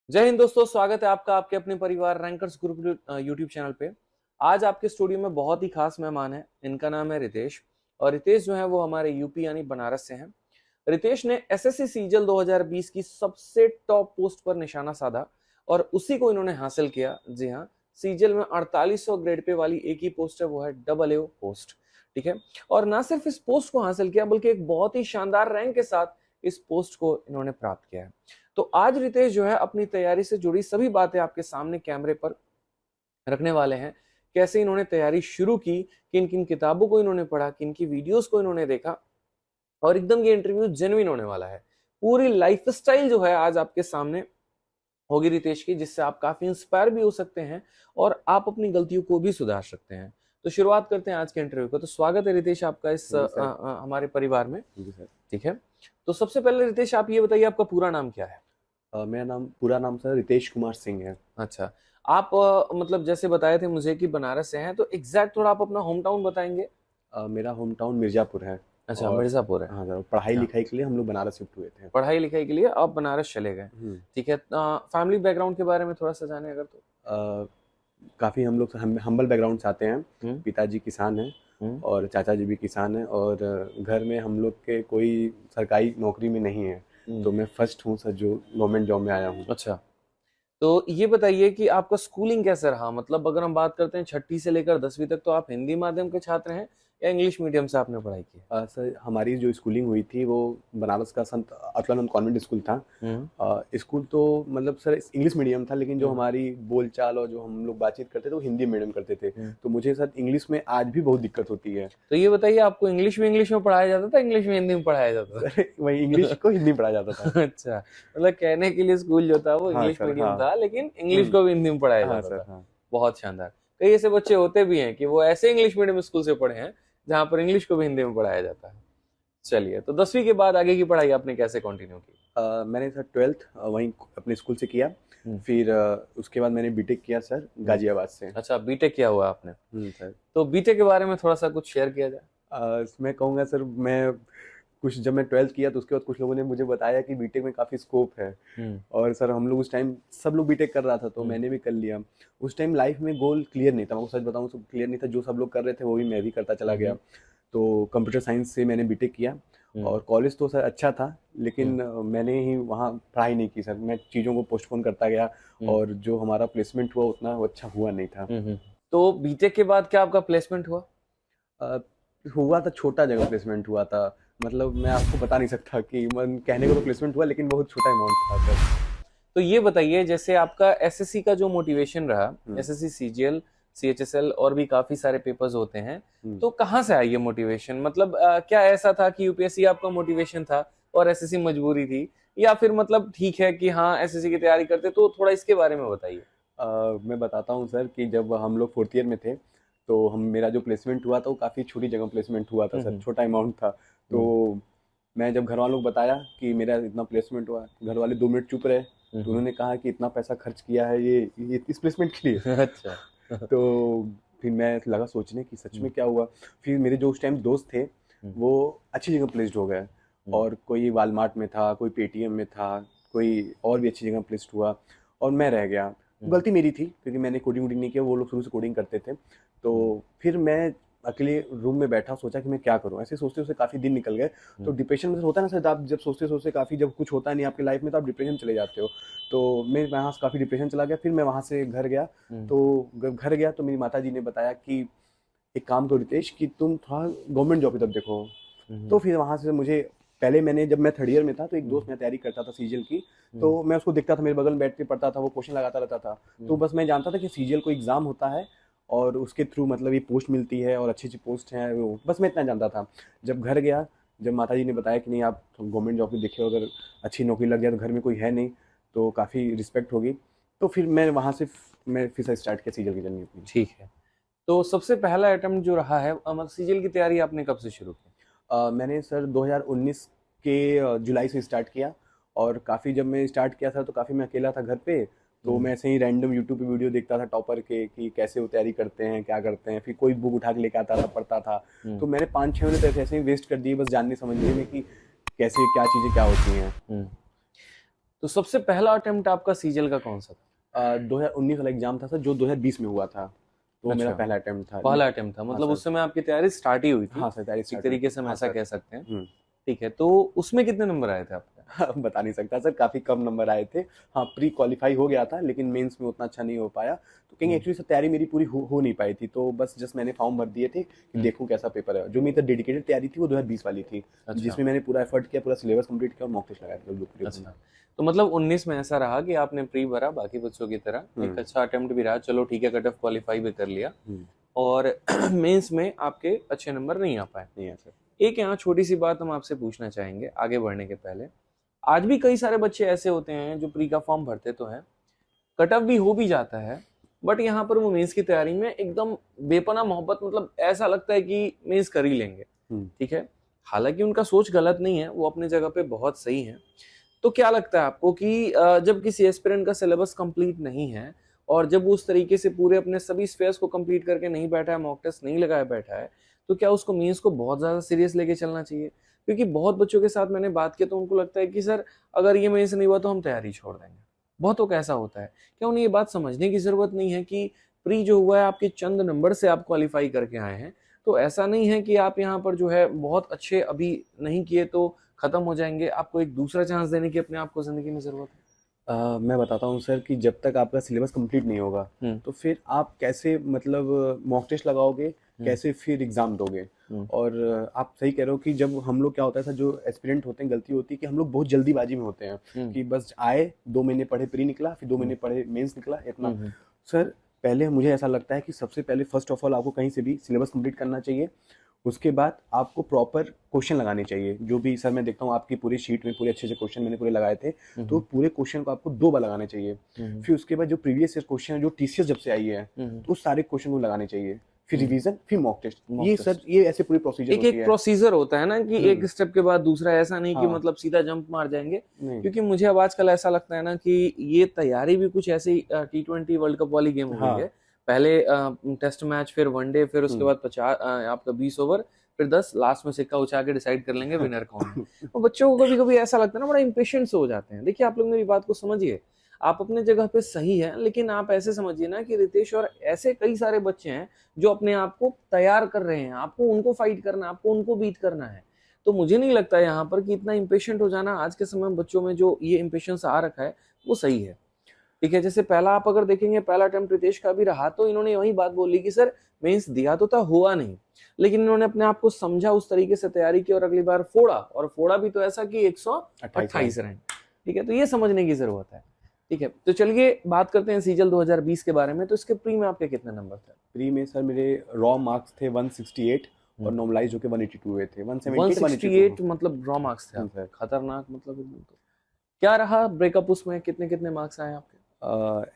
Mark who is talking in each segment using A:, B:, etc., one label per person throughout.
A: जय हिंद दोस्तों, स्वागत है आपका आपके अपने परिवार रैंकर्स ग्रुप यूट्यूब चैनल पे। आज आपके स्टूडियो में बहुत ही खास मेहमान है। इनका नाम है रितेश। और रितेश जो है वो हमारे यूपी यानी बनारस से हैं। रितेश ने एसएससी सीजल 2020 की सबसे टॉप पोस्ट पर निशाना साधा और उसी को इन्होंने हासिल किया। जी हाँ, सीजल में 4800 ग्रेड पे वाली एक ही पोस्ट है, वो है AAA पोस्ट। ठीक है। और ना सिर्फ इस पोस्ट को हासिल किया बल्कि एक बहुत ही शानदार रैंक के साथ इस पोस्ट को इन्होंने प्राप्त किया है। तो आज रितेश जो है अपनी तैयारी से जुड़ी सभी बातें आपके सामने कैमरे पर रखने वाले हैं। कैसे इन्होंने तैयारी शुरू की, किन किन किताबों को इन्होंने पढ़ा, किन की वीडियोस को इन्होंने देखा, और एकदम ये इंटरव्यू जेन्युइन होने वाला है। पूरी लाइफस्टाइल जो है आज आपके सामने होगी रितेश की, जिससे आप काफी इंस्पायर भी हो सकते हैं और आप अपनी गलतियों को भी सुधार सकते हैं। तो शुरुआत करते हैं आज के इंटरव्यू को। तो स्वागत है रितेश आपका इस हमारे परिवार में।
B: जी सर।
A: ठीक है। तो सबसे पहले रितेश आप ये बताइए, आपका पूरा नाम क्या है?
B: मेरा पूरा नाम सर रितेश कुमार सिंह है।
A: अच्छा। आप मतलब जैसे बताए थे मुझे कि बनारस से हैं, तो एग्जैक्ट थोड़ा आप अपना होम टाउन बताएंगे?
B: मेरा होम टाउन मिर्जापुर है।
A: अच्छा,
B: और
A: मिर्जापुर है।
B: हाँ सर, पढ़ाई
A: हाँ,
B: लिखाई के लिए हम लोग बनारस शिफ्ट हुए थे।
A: पढ़ाई लिखाई के लिए आप बनारस चले गए। ठीक है। फैमिली बैकग्राउंड के बारे में थोड़ा सा जाने अगर तो।
B: अ, काफ़ी हम लोग हम्बल बैकग्राउंड से आते हैं।
A: हम्म।
B: पिताजी किसान हैं
A: हम्म।
B: और चाचा जी भी किसान हैं, और घर में हम लोग के कोई सरकारी नौकरी में नहीं है। तो मैं फर्स्ट हूँ सर जो गवर्नमेंट जॉब में आया हूँ।
A: अच्छा। तो ये बताइए कि आपका स्कूलिंग कैसे रहा? मतलब अगर हम बात करते हैं छठी से लेकर 10वीं तक, तो आप हिंदी माध्यम के छात्र हैं या इंग्लिश मीडियम से आपने पढ़ाई की है?
B: सर हमारी जो स्कूलिंग हुई थी वो बनारस का संत अतुलानंद कॉन्वेंट स्कूल था।
A: हम्म।
B: स्कूल तो मतलब सर इंग्लिश मीडियम था, लेकिन जो
A: हम्म।
B: हमारी बोलचाल और जो हम लोग बातचीत करते थे वो हिंदी मीडियम करते थे।
A: हम्म।
B: तो मुझे सर इंग्लिश में आज भी बहुत दिक्कत होती है।
A: तो ये बताइए, आपको इंग्लिश में पढ़ाया जाता था, इंग्लिश में हिंदी में पढ़ाया जाता था?
B: सर वही इंग्लिश को हिंदी में पढ़ाया जाता था।
A: अच्छा, मतलब कहने के लिए स्कूल जो था वो
B: हाँ
A: इंग्लिश
B: सर,
A: मीडियम
B: हाँ।
A: था, लेकिन इंग्लिश को भी हिंदी में पढ़ाया
B: हाँ
A: जाता
B: सर,
A: था।
B: हाँ।
A: बहुत शानदार। कई ऐसे बच्चे होते भी हैं कि वो ऐसे इंग्लिश मीडियम स्कूल से पढ़े हैं जहां पर इंग्लिश को भी हिंदी में पढ़ाया जाता है। चलिए, तो 10वीं के बाद आगे की पढ़ाई आपने कैसे कंटिन्यू की?
B: मैंने सर 12th वहीं अपने स्कूल से किया।
A: हम्म।
B: फिर उसके बाद मैंने बीटेक किया सर गाजियाबाद से।
A: अच्छा, बीटेक किया हुआ आपने?
B: सर
A: तो बीटेक के बारे में थोड़ा सा कुछ शेयर किया जाए।
B: मैं कहूँगा सर, मैं कुछ जब मैं 12th किया तो उसके बाद कुछ लोगों ने मुझे बताया कि बीटेक में काफ़ी स्कोप है।
A: हम्म।
B: और सर हम लोग उस टाइम सब लोग बीटेक कर रहा था, तो मैंने भी कर लिया। उस टाइम लाइफ में गोल क्लियर नहीं था, मैं आपको सच बताऊं तो क्लियर नहीं था। जो सब लोग कर रहे थे वो भी मैं भी करता चला गया। तो कंप्यूटर साइंस से मैंने बीटेक किया। और कॉलेज तो सर अच्छा था, लेकिन मैंने ही वहाँ पढ़ाई नहीं की सर। मैं चीज़ों को पोस्टपोन करता गया, और जो हमारा प्लेसमेंट हुआ उतना वो अच्छा हुआ नहीं था।
A: तो बीटेक के बाद क्या आपका प्लेसमेंट हुआ?
B: अ, हुआ था, छोटा जगह प्लेसमेंट हुआ था। मतलब मैं आपको बता नहीं सकता कि मन कहने को तो प्लेसमेंट हुआ, लेकिन बहुत छोटा अमाउंट था सर।
A: तो ये बताइए, जैसे आपका एसएससी का जो मोटिवेशन रहा,
B: हम्म।
A: एसएससी सीजीएल सीएचएसएल और भी काफी सारे पेपर्स होते हैं,
B: हम्म।
A: तो कहाँ से आई ये मोटिवेशन? मतलब क्या ऐसा था कि यूपीएससी आपका मोटिवेशन था और एसएससी मजबूरी थी, या फिर मतलब ठीक है कि हाँ एसएससी की तैयारी करते? तो थोड़ा इसके बारे में बताइए।
B: मैं बताता हूँ सर कि जब हम लोग फोर्थ ईयर में थे, तो हम मेरा जो प्लेसमेंट हुआ था वो काफ़ी छोटी जगह प्लेसमेंट हुआ था सर, छोटा अमाउंट था। तो मैं जब घर वालों को बताया कि मेरा इतना प्लेसमेंट हुआ, घर वाले 2 मिनट चुप रहे। तो उन्होंने कहा कि इतना पैसा खर्च किया है ये इस प्लेसमेंट के लिए।
A: अच्छा।
B: तो फिर मैं लगा सोचने कि सच में क्या हुआ। फिर मेरे जो उस टाइम दोस्त थे वो अच्छी जगह प्लेस्ड हो गए, और कोई वालमार्ट में था, कोई पेटीएम में था, कोई और भी अच्छी जगह प्लेस्ड हुआ, और मैं रह गया। गलती मेरी थी क्योंकि मैंने कोडिंग वोडिंग नहीं किया, वो लोग शुरू से कोडिंग करते थे। तो फिर मैं अकेले रूम में बैठा, सोचा कि मैं क्या करूं। ऐसे सोचते सोचते काफ़ी दिन निकल गए। तो डिप्रेशन में होता है ना सर, आप जब सोचते सोचते काफ़ी, जब कुछ होता नहीं आपकी लाइफ में तो आप डिप्रेशन चले जाते हो। तो मैं वहाँ से काफ़ी डिप्रेशन चला गया। फिर मैं वहाँ से घर गया। तो घर गया तो मेरी माता जी ने बताया कि एक काम करो रितेश, कि तुम थोड़ा गवर्नमेंट जॉब की तरफ देखो। तो फिर वहाँ से मुझे, पहले मैंने, जब मैं थर्ड ईयर में था तो एक दोस्त मेरा तैयारी करता था सीजीएल की। तो मैं उसको देखता था, मेरे बगल में बैठ के पढ़ता था, वो क्वेश्चन लगाता रहता था। तो बस मैं जानता था कि सीजीएल को एग्जाम होता है और उसके थ्रू मतलब ये पोस्ट मिलती है और अच्छी अच्छी पोस्ट हैं, वो बस मैं इतना जानता था। जब घर गया, जब माताजी ने बताया कि नहीं आप गवर्नमेंट जॉब की देखिए, अगर अच्छी नौकरी लग जाए तो घर में कोई है नहीं तो काफ़ी रिस्पेक्ट होगी। तो फिर मैं वहाँ से मैं फिर से स्टार्ट किया सीजीएल की जर्नी अपनी।
A: ठीक है। तो सबसे पहला अटेम्प्ट जो रहा है, मतलब सीजीएल की तैयारी आपने कब से शुरू की?
B: मैंने सर 2019 के जुलाई से स्टार्ट किया। और काफ़ी, जब मैं स्टार्ट किया था तो काफ़ी मैं अकेला था घर पे। तो मैं ऐसे ही रैंडम यूट्यूब पे वीडियो देखता था टॉपर के, कि कैसे वो तैयारी करते हैं, क्या करते हैं। फिर कोई बुक उठा के लेके आता था, पढ़ता था। तो मैंने 5-6 महीने ऐसे ही वेस्ट कर दिए बस जानने समझने में कि कैसे क्या चीज़ें क्या होती हैं।
A: तो सबसे पहला अटेम्प्ट आपका सीजीएल का कौन सा था?
B: 2019 वाला एग्जाम था सर, जो 2020 में हुआ था, तो
A: अच्छा,
B: मेरा पहला अटेम्प्ट था।
A: पहला अटेम्प्ट था,
B: हाँ
A: मतलब
B: सर।
A: उस समय आपकी तैयारी स्टार्ट ही हुई थी।
B: हाँ सर, तैयारी
A: एक
B: स्टार्ट
A: तरीके से हम
B: हाँ
A: ऐसा
B: सर।
A: कह सकते हैं। ठीक है, तो उसमें कितने नंबर आए थे आपके?
B: बता नहीं सकता सर, काफी कम नंबर आए थे। हाँ, प्री क्वालिफाई हो गया था, लेकिन मेंस में उतना अच्छा नहीं हो पाया। तो कहीं एक्चुअली सर तैयारी मेरी पूरी हो नहीं पाई थी, तो बस जस्ट मैंने फॉर्म भर दिए थे कि देखूं कैसा पेपर है। जो मेरी डेडिकेटेड तैयारी थी वो 2020 वाली थी,
A: अच्छा।
B: जिसमें मैंने पूरा एफर्ट किया, पूरा सिलेबस कंप्लीट किया और मॉक टेस्ट लगाया था।
A: अच्छा, तो मतलब 19 में ऐसा रहा कि आपने प्री भरा बाकी बच्चों की तरह, एक अच्छा अटेम्प्ट भी रहा, चलो ठीक है, कट ऑफ क्वालिफाई भी कर लिया, और मेंस में आपके अच्छे नंबर नहीं आ पाए।
B: नहीं है सर।
A: एक यहाँ छोटी सी बात हम आपसे पूछना चाहेंगे आगे बढ़ने के पहले। आज भी कई सारे बच्चे ऐसे होते हैं जो प्री का फॉर्म भरते तो हैं, कट ऑफ भी हो भी जाता है, बट यहाँ पर वो मेंस की तैयारी में एकदम बेपना मोहब्बत, मतलब ऐसा लगता है कि मेंस कर ही लेंगे। ठीक है, हालांकि उनका सोच गलत नहीं है, वो अपने जगह पे बहुत सही है। तो क्या लगता है आपको कि जब किसी एस्पिरेंट का सिलेबस कंप्लीट नहीं है और जब वो उस तरीके से पूरे अपने सभी स्फेयर्स को कंप्लीट करके नहीं बैठा है, मॉक टेस्ट नहीं लगाया बैठा है, तो क्या उसको मेंस को बहुत ज़्यादा सीरियस लेके चलना चाहिए? क्योंकि बहुत बच्चों के साथ मैंने बात की तो उनको लगता है कि सर अगर ये मेंस नहीं हुआ तो हम तैयारी छोड़ देंगे। बहुतों का ऐसा होता है। क्या उन्हें ये बात समझने की ज़रूरत नहीं है कि प्री जो हुआ है आपके चंद नंबर से आप क्वालिफाई करके आए हैं, तो ऐसा नहीं है कि आप यहाँ पर जो है बहुत अच्छे अभी नहीं किए तो खत्म हो जाएंगे, आपको एक दूसरा चांस देने की अपने आप को जिंदगी में जरूरत है।
B: मैं बताता हूँ सर कि जब तक आपका सिलेबस कंप्लीट नहीं होगा तो फिर आप कैसे मतलब मॉक टेस्ट लगाओगे, कैसे फिर एग्जाम दोगे। और आप सही कह रहे हो कि जब हम लोग, क्या होता है सर, जो एस्पिरेंट होते हैं, गलती होती है कि हम लोग बहुत जल्दीबाजी में होते हैं कि बस आए 2 महीने पढ़े प्री निकला, फिर 2 महीने पढ़े मेंस निकला, इतना। सर पहले मुझे ऐसा लगता है कि सबसे पहले फर्स्ट ऑफ ऑल आपको कहीं से भी सिलेबस कंप्लीट करना चाहिए। उसके बाद आपको प्रॉपर क्वेश्चन लगाने चाहिए। जो भी सर मैं देखता हूँ आपकी पूरी शीट में पूरे अच्छे से क्वेश्चन मैंने पूरे लगाए थे, तो पूरे क्वेश्चन को आपको 2 बार लगाने चाहिए। फिर उसके बाद जो प्रीवियस ईयर क्वेश्चन है, जो टीसीएस जब से आई है, तो उस सारे क्वेश्चन को लगाने चाहिए। फिर रिवीजन, फिर मॉक टेस्ट। ये सर ये ऐसे पूरी प्रोसीजर होती है।
A: एक प्रोसीजर होता है ना कि एक स्टेप के बाद दूसरा, ऐसा नहीं कि मतलब सीधा जंप मार जाएंगे। क्योंकि मुझे अब आजकल ऐसा लगता है ना कि ये तैयारी भी कुछ ऐसे T20 वर्ल्ड कप वाली गेम हो गई है। पहले टेस्ट मैच, फिर वनडे, फिर उसके बाद 50 आपका 20 ओवर, फिर 10, लास्ट में सिक्का उछा के डिसाइड कर लेंगे विनर कौन है। और बच्चों को कभी कभी ऐसा लगता है ना, बड़ा इम्पेशेंट हो जाते हैं। देखिए आप लोग मेरी बात को समझिए, आप अपने जगह पे सही है, लेकिन आप ऐसे समझिए ना कि रितेश और ऐसे कई सारे बच्चे हैं जो अपने आप को तैयार कर रहे हैं, आपको उनको फाइट करना है, आपको उनको बीट करना है। तो मुझे नहीं लगता यहाँ पर कि इतना इम्पेशेंट हो जाना आज के समय में बच्चों में जो ये इम्पेशेंस आ रखा है वो सही है। ठीक है, जैसे पहला आप अगर देखेंगे, पहला अटेम्प्ट रितेश का भी रहा, तो इन्होंने वही बात बोली कि सर मेंस दिया तो था, हुआ नहीं, लेकिन इन्होंने अपने आप को समझा, उस तरीके से तैयारी की और अगली बार फोड़ा, और फोड़ा भी तो ऐसा कि 128 रैंक। ठीक है, तो ये समझने की जरूरत है। ठीक है, तो चलिए बात करते हैं सीजीएल 2020 के बारे में। तो इसके प्री में आपके कितने नंबर थे?
B: प्री में सर मेरे रॉ मार्क्स थे 168 और नॉर्मलाइज होके 182 हुए थे।
A: 168 मतलब रॉ मार्क्स थे आपके? खतरनाक, मतलब एकदम। तो क्या रहा ब्रेकअप उसमें, कितने कितने मार्क्स आए आपके?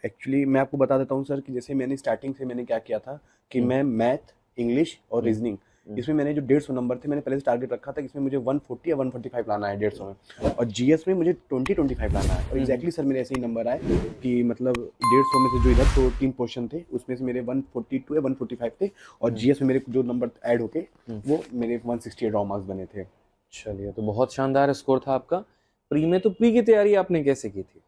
B: एक्चुअली मैं आपको बता देता हूँ सर कि जैसे मैंने स्टार्टिंग से मैंने क्या किया था कि मैं मैथ, इंग्लिश और रीजनिंग, इसमें मैंने जो 150 नंबर थे, मैंने पहले से टारगेट रखा था कि इसमें मुझे 140 या 145 लाना है 150 में, और जीएस में मुझे 20-25 लाना है। और एग्जैक्टली सर मेरे ऐसे ही नंबर आए कि मतलब 150 में से जो इधर तो 3 क्वेश्चन थे, उसमें से मेरे 142 या 145 थे, और जीएस में मेरे जो नंबर ऐड होके वो मेरे 168 रॉ मार्क्स बने थे।
A: चलिए, तो बहुत शानदार स्कोर था आपका प्री में। तो प्री की तैयारी आपने कैसे की थी?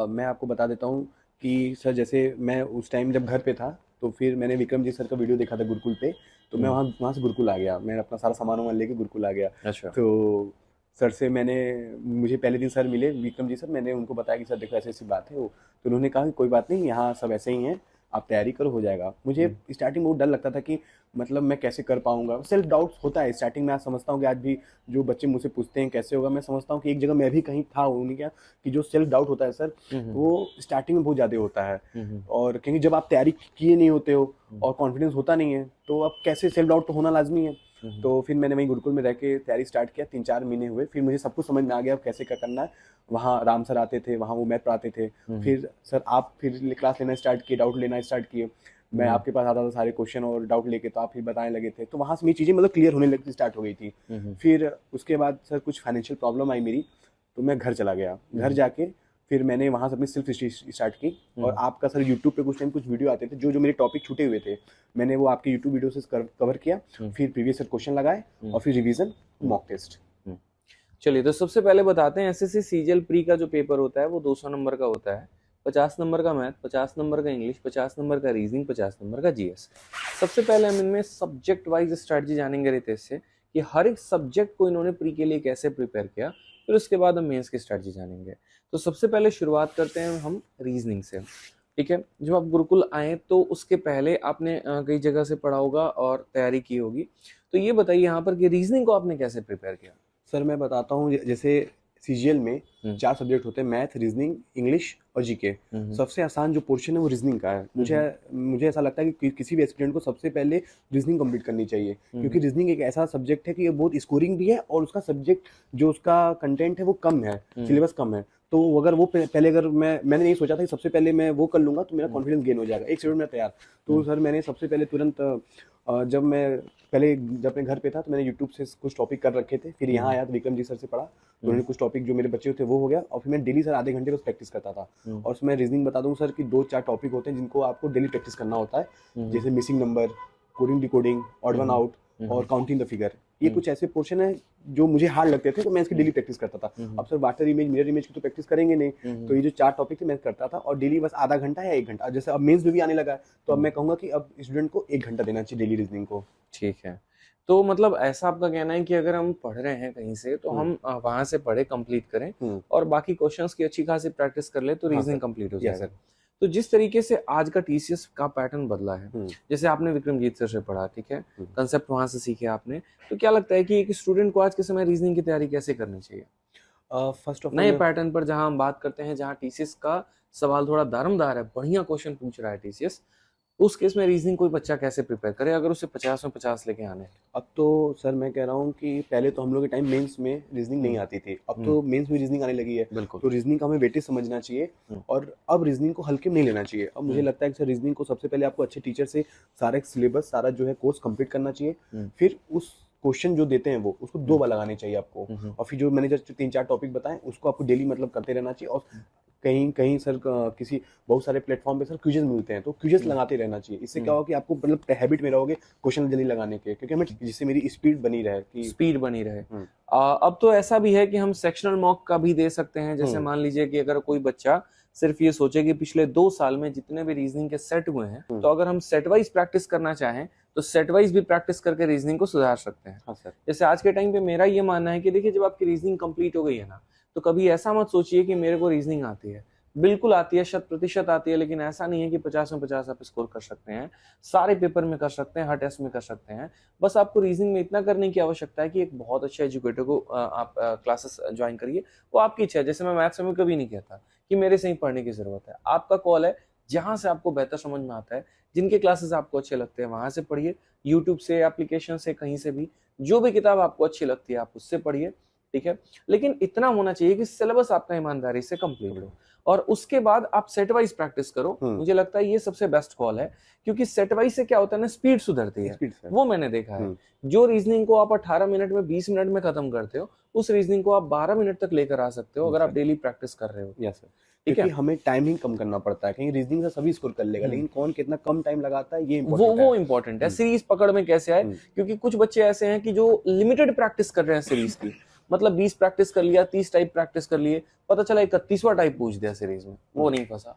B: मैं आपको बता देता हूँ कि सर जैसे मैं उस टाइम जब घर पे था, तो फिर मैंने विक्रम जी सर का वीडियो देखा था गुरुकुल पे, तो मैं वहाँ से गुरुकुल आ गया। मैं अपना सारा सामान लेके गुरुकुल आ गया।
A: अच्छा।
B: तो सर से मुझे पहले दिन सर मिले विक्रम जी सर, मैंने उनको बताया कि सर देखो ऐसी ऐसी बात है वो, तो उन्होंने कहा कि कोई बात नहीं, यहाँ सब ऐसे ही हैं, आप तैयारी करो, हो जाएगा। मुझे स्टार्टिंग में बहुत डर लगता था कि मतलब मैं कैसे कर पाऊंगा, सेल्फ डाउट होता है स्टार्टिंग में। आज समझता हूँ कि आज भी जो बच्चे मुझसे पूछते हैं कैसे होगा, मैं समझता हूँ कि एक जगह मैं भी कहीं था, उन्हें क्या कि जो सेल्फ डाउट होता है सर, वो स्टार्टिंग में बहुत ज़्यादा होता है। और क्योंकि जब आप तैयारी किए नहीं होते हो और कॉन्फिडेंस होता नहीं है, तो अब कैसे, सेल्फ डाउट तो होना लाजमी है। तो फिर मैंने वहीं गुरुकुल में रह के तैयारी स्टार्ट किया। 3-4 महीने हुए, फिर मुझे सब कुछ समझ में आ गया कैसे क्या करना है। वहाँ राम सर आते थे, वहाँ वो मैथ पढ़ाते थे। फिर सर आप फिर क्लास लेना स्टार्ट किए, डाउट लेना स्टार्ट किए, मैं आपके पास आता था सारे क्वेश्चन और डाउट लेके, तो आप फिर बताने लगे थे। तो वहाँ से मेरी चीज़ें मतलब क्लियर होने लगती, स्टार्ट हो गई थी। फिर उसके बाद सर कुछ फाइनेंशियल प्रॉब्लम आई मेरी, तो मैं घर चला गया। घर जाके फिर मैंने वहाँ से अपनी सेल्फ स्टडी स्टार्ट की। और आपका सर यूट्यूब पे कुछ टाइम कुछ वीडियो आते थे, जो मेरे टॉपिक छूटे हुए थे, मैंने वो आपके यूट्यूब वीडियो से कवर किया। फिर प्रीवियस क्वेश्चन लगाए और फिर रिवीजन, मॉक टेस्ट।
A: चलिए, तो सबसे पहले बताते हैं एसएससी सीजीएल प्री का जो पेपर होता है वो 200 नंबर का होता है। 50 नंबर का मैथ, 50 नंबर का इंग्लिश, 50 नंबर का रीजनिंग, 50 नंबर का जीएस। सबसे पहले हम इनमें सब्जेक्ट वाइज स्ट्रैटेजी जानेंगे रितेश से कि हर एक सब्जेक्ट को इन्होंने प्री के लिए कैसे प्रिपेयर किया, फिर उसके बाद हम मेंस की स्ट्रैटेजी जानेंगे। तो सबसे पहले शुरुआत करते हैं हम रीजनिंग से। ठीक है, जब आप गुरुकुल आए तो उसके पहले आपने कई जगह से पढ़ा होगा और तैयारी की होगी, तो ये बताइए यहाँ पर कि रीजनिंग को आपने कैसे प्रिपेयर किया?
B: सर मैं बताता हूँ, जैसे सीजीएल में 4 सब्जेक्ट होते हैं, मैथ, रीजनिंग, इंग्लिश और जीके। सबसे आसान जो पोर्शन है वो रीजनिंग का है। मुझे ऐसा लगता है कि किसी भी एस्पिरेंट को सबसे पहले रीजनिंग कंप्लीट करनी चाहिए, क्योंकि रीजनिंग एक ऐसा सब्जेक्ट है कि ये बहुत स्कोरिंग भी है और उसका सब्जेक्ट जो उसका कंटेंट है वो कम है, सिलेबस कम है। तो अगर वो पहले अगर मैंने नहीं सोचा था कि सबसे पहले मैं वो कर लूंगा तो मेरा कॉन्फिडेंस गेन हो जाएगा, एक शेड्यूल में तैयार। तो सर मैंने सबसे पहले तुरंत जब अपने घर पे था तो मैंने यूट्यूब से कुछ टॉपिक कर रखे थे, फिर यहाँ आया तो विक्रम जी सर से पढ़ा, तो उन्होंने कुछ टॉपिक जो मेरे बच्चे थे वो हो गया, और फिर मैं डेली सर आधे घंटे बस प्रैक्टिस करता था। और उसमें रीजनिंग बता दूं सर कि 2-4 टॉपिक होते हैं जिनको आपको डेली प्रैक्टिस करना होता है, जैसे missing number, coding decoding, odd one out और काउंटिंग द फिगर। ये कुछ ऐसे पोर्शन है जो मुझे हार्ड लगते थे, तो मैं इसकी डेली प्रैक्टिस करता था। अब sir water image, mirror image की तो प्रैक्टिस करेंगे नहीं, तो ये जो 4 टॉपिक थे मैं करता था, और डेली बस आधा घंटा या 1 घंटा। जैसे अब मेंस में भी आने लगा है, तो अब मैं कहूंगा कि अब स्टूडेंट को 1 घंटा देना चाहिए डेली रीजनिंग को।
A: ठीक है, तो मतलब ऐसा आपका कहना है कि अगर हम पढ़ रहे हैं कहीं से तो हम वहां से पढ़े, कंप्लीट करें और बाकी क्वेश्चंस की अच्छी खासी प्रैक्टिस कर ले तो रीजनिंग कंप्लीट हो जाएगा। तो जिस तरीके से आज का टीसीएस का पैटर्न बदला है, जैसे आपने विक्रमजीत सर से पढ़ा, ठीक है, कंसेप्ट वहां से सीखे आपने, तो क्या लगता है कि एक स्टूडेंट को आज के समय रीजनिंग की तैयारी कैसे करनी चाहिए?
B: फर्स्ट ऑफ
A: नए पैटर्न पर जहां हम बात करते हैं, जहां टीसीएस का सवाल थोड़ा दारमदार है, बढ़िया क्वेश्चन पूछ रहा है टीसीएस, उस केस में रीजनिंग कोई बच्चा कैसे प्रिपेयर करे अगर उसे 50 में 50 लेके आने?
B: अब तो सर मैं कह रहा हूँ कि पहले तो हम लोग के टाइम मेंस में रीजनिंग नहीं आती थी, अब तो मेंस में रीजनिंग आने लगी है।
A: बिल्कुल।
B: तो रीजनिंग का हमें वेटेज समझना चाहिए, और अब रीजनिंग को हल्के में नहीं लेना चाहिए। अब मुझे लगता है कि सर रीजनिंग को सबसे पहले आपको अच्छे टीचर से सारा सिलेबस, सारा जो है कोर्स कंप्लीट करना चाहिए, फिर उस क्वेश्चन जो देते हैं वो उसको 2 बार लगाने चाहिए आपको, और फिर जो मैंने जो 3-4 टॉपिक बताए उसको आपको डेली मतलब करते रहना चाहिए। और कहीं कहीं सर किसी बहुत सारे प्लेटफॉर्म पे सर क्विजेस मिलते हैं, तो क्विजेस लगाते रहना चाहिए। इससे क्या होगा कि आपको मतलब हैबिट में रहोगे क्वेश्चन जल्दी लगाने के, क्योंकि हमें जिससे मेरी स्पीड बनी रहे कि
A: स्पीड बनी रहे। अब तो ऐसा भी है कि हम सेक्शनल मॉक का भी दे सकते हैं। जैसे मान लीजिए कि अगर कोई बच्चा सिर्फ ये सोचे कि पिछले 2 साल में जितने भी रीजनिंग के सेट हुए हैं, तो अगर हम सेट वाइज प्रैक्टिस करना चाहें तो सेट वाइज भी प्रैक्टिस करके रीजनिंग को सुधार सकते हैं।
B: हाँ सर।
A: जैसे आज के टाइम पे मेरा ये मानना है कि देखिए, जब आपकी रीजनिंग कंप्लीट हो गई है ना, तो कभी ऐसा मत सोचिए कि मेरे को रीजनिंग आती है। बिल्कुल आती है, 100% आती है, लेकिन ऐसा नहीं है कि 50 में 50 आप स्कोर कर सकते हैं। सारे पेपर में कर सकते हैं, हर टेस्ट में कर सकते हैं। बस आपको रीजनिंग में इतना करने की आवश्यकता है कि एक बहुत अच्छे एजुकेटर को आप क्लासेस ज्वाइन करिए। वो आपकी इच्छा है। जैसे मैं मैथ्स में कभी नहीं कहता कि मेरे से ही पढ़ने की जरूरत है, आपका कॉल है। जहां से आपको बेहतर समझ में आता है, जिनके क्लासेस आपको अच्छे लगते हैं, वहां से पढ़िए। यूट्यूब से, एप्लीकेशन से, कहीं से भी जो भी किताब आपको अच्छी लगती है आप उससे पढ़िए, ठीक है। लेकिन इतना होना चाहिए कि सिलेबस आपका ईमानदारी से कंप्लीट हो, और उसके बाद आप सेट वाइज प्रैक्टिस करो। मुझे लगता है ये सबसे बेस्ट कॉल है, क्योंकि सेट वाइज से क्या होता है ना, स्पीड सुधरती है। वो मैंने देखा है। जो रीजनिंग को आप 18 मिनट में, 20 मिनट में खत्म करते हो, उस रीजनिंग को आप 12 मिनट तक लेकर आ सकते हो अगर आप डेली प्रैक्टिस कर रहे हो।
B: Yes sir. क्योंकि हमें टाइमिंग कम करना पड़ता है। कहीं रीजनिंग से सभी स्कोर कर लेगा, लेकिन कौन कितना कम टाइम लगाता है ये
A: वो इम्पोर्टेंट है। सीरीज पकड़ में कैसे आए, क्योंकि कुछ बच्चे ऐसे हैं कि जो लिमिटेड प्रैक्टिस कर रहे हैं सीरीज की, मतलब 20 प्रैक्टिस कर लिया, 30 टाइप प्रैक्टिस कर लिए, पता चला 31वां टाइप पूछ दिया सीरीज में, वो नहीं फंसा।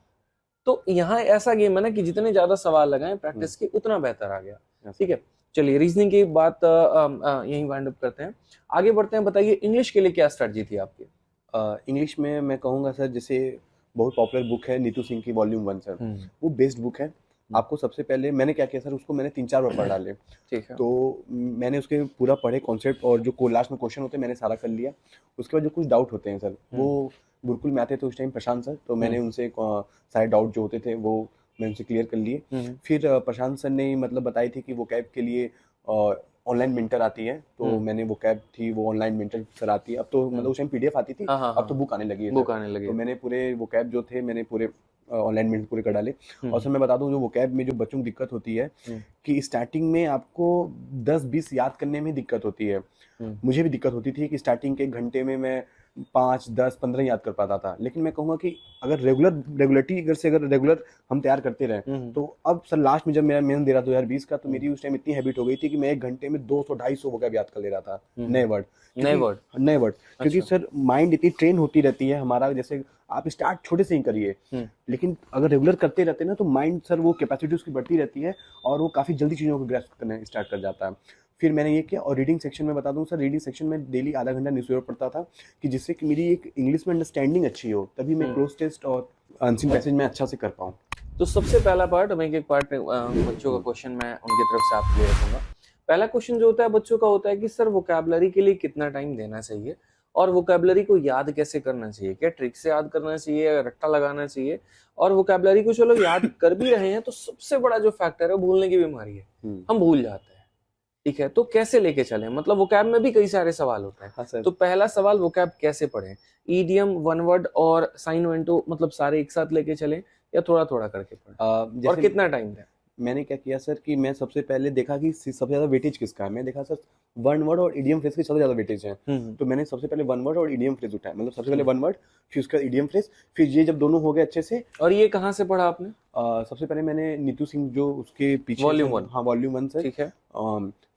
A: तो यहाँ ऐसा गेम है ना कि जितने ज्यादा सवाल लगाएं प्रैक्टिस की, उतना बेहतर आ गया। ठीक है, चलिए रीजनिंग की बात यहीं वाइंड अप करते हैं, आगे बढ़ते हैं। बताइए इंग्लिश के लिए क्या स्ट्रेटजी थी आपकी?
B: इंग्लिश में मैं कहूँगा सर, जैसे बहुत पॉपुलर बुक है नीतू सिंह की वॉल्यूम 1 सर, वो बेस्ट बुक है। आपको सबसे पहले मैंने क्या किया सर, उसको मैंने 3-4 बार पढ़ डाले।
A: ठीक है।
B: तो मैंने उसके पूरा पढ़े कॉन्सेप्ट, और जो लास्ट में क्वेश्चन होते हैं मैंने सारा कर लिया। उसके बाद जो कुछ डाउट होते हैं सर, वो गुरुकुल में आते थे उस टाइम प्रशांत सर, तो मैंने उनसे सारे डाउट जो होते थे वो मैं उनसे क्लियर कर लिए। फिर प्रशांत सर ने मतलब बताई थी कि वो कैब के लिए ऑनलाइन मेंटर आती है, तो मैंने वो कैब थी, वो ऑनलाइन मेंटर सर आती है। अब तो मतलब उस टाइम पीडीएफ आती थी, अब तो बुक आने लगी है।
A: बुक आने लगी।
B: तो मैंने पूरे वो कैब जो थे मैंने पूरे ऑनलाइन मेंटर पूरे कर डाले। और सर मैं बता दूं, जो वो कैब में जो बच्चों को दिक्कत होती है कि स्टार्टिंग में आपको 10-20 याद करने में दिक्कत होती है। मुझे भी दिक्कत होती थी कि स्टार्टिंग के 1 घंटे में मैं 5, 10, 15 याद कर पाता था। लेकिन मैं कहूँगा कि अगर रेगुलर हम तैयार करते रहे तो अब सर लास्ट में जब मेरा मेन दे रहा 2020 का, तो मेरी उस टाइम इतनी हैबिट हो गई थी कि मैं 1 घंटे में 200-250 वोकैब याद कर ले रहा था, नए वर्ड। क्योंकि सर माइंड इतनी ट्रेन होती रहती है हमारा, जैसे आप स्टार्ट छोटे से ही करिए, लेकिन अगर रेगुलर करते रहते ना तो माइंड सर वो कैपेसिटी उसकी बढ़ती रहती है और वो काफ़ी जल्दी चीज़ों को ग्रैस्प करना स्टार्ट कर जाता है। फिर मैंने ये किया, और रीडिंग सेक्शन में बता दूं सर, रीडिंग सेक्शन में डेली आधा घंटा न्यूज़पेपर पढ़ता था कि जिससे कि मेरी एक इंग्लिश में अंडरस्टैंडिंग अच्छी हो, तभी मैं क्लोज टेस्ट और अनसीन पैसेज में अच्छा से कर पाऊँ।
A: तो सबसे पहला पार्ट, मैं एक पार्ट बच्चों का क्वेश्चन मैं उनकी तरफ से आपके लिए रखूंगा। पहला क्वेश्चन जो होता है बच्चों का होता है कि सर वोकैबुलरी के लिए कितना टाइम देना चाहिए और वोकैबुलरी को याद कैसे करना चाहिए, क्या ट्रिक से याद करना चाहिए या रट्टा लगाना चाहिए, और वोकैबुलरी को चलो याद कर भी रहे हैं तो सबसे बड़ा जो फैक्टर है वो भूलने की बीमारी है, हम भूल जाते हैं। ठीक है, तो कैसे लेके चलें, मतलब वोकैब में भी कई सारे सवाल होते हैं।
B: हाँ,
A: तो पहला सवाल, वोकैब कैसे पढ़ें, ईडियम, वन वर्ड और साइन वेंटो मतलब सारे एक साथ लेके चलें या थोड़ा थोड़ा करके पढ़ें, और कितना टाइम दें?
B: मैंने क्या किया सर कि मैं सबसे पहले देखा कि सबसे ज्यादा वेटेज किसका है। मैं देखा सर वन वर्ड और इडियम फ्रेज की सबसे ज्यादा वेटेज है, तो मैंने सबसे पहले वन वर्ड और इडियम फ्रेज उठाया, मतलब सबसे पहले वन वर्ड फिर उसका इडियम फ्रेज, फिर ये जब दोनों हो गए अच्छे से।
A: और ये कहाँ से पढ़ा आपने?
B: सबसे पहले मैंने नीतू सिंह जो उसके पीछे
A: वॉल्यूम 1,
B: हाँ वॉल्यूम 1 से,
A: ठीक है।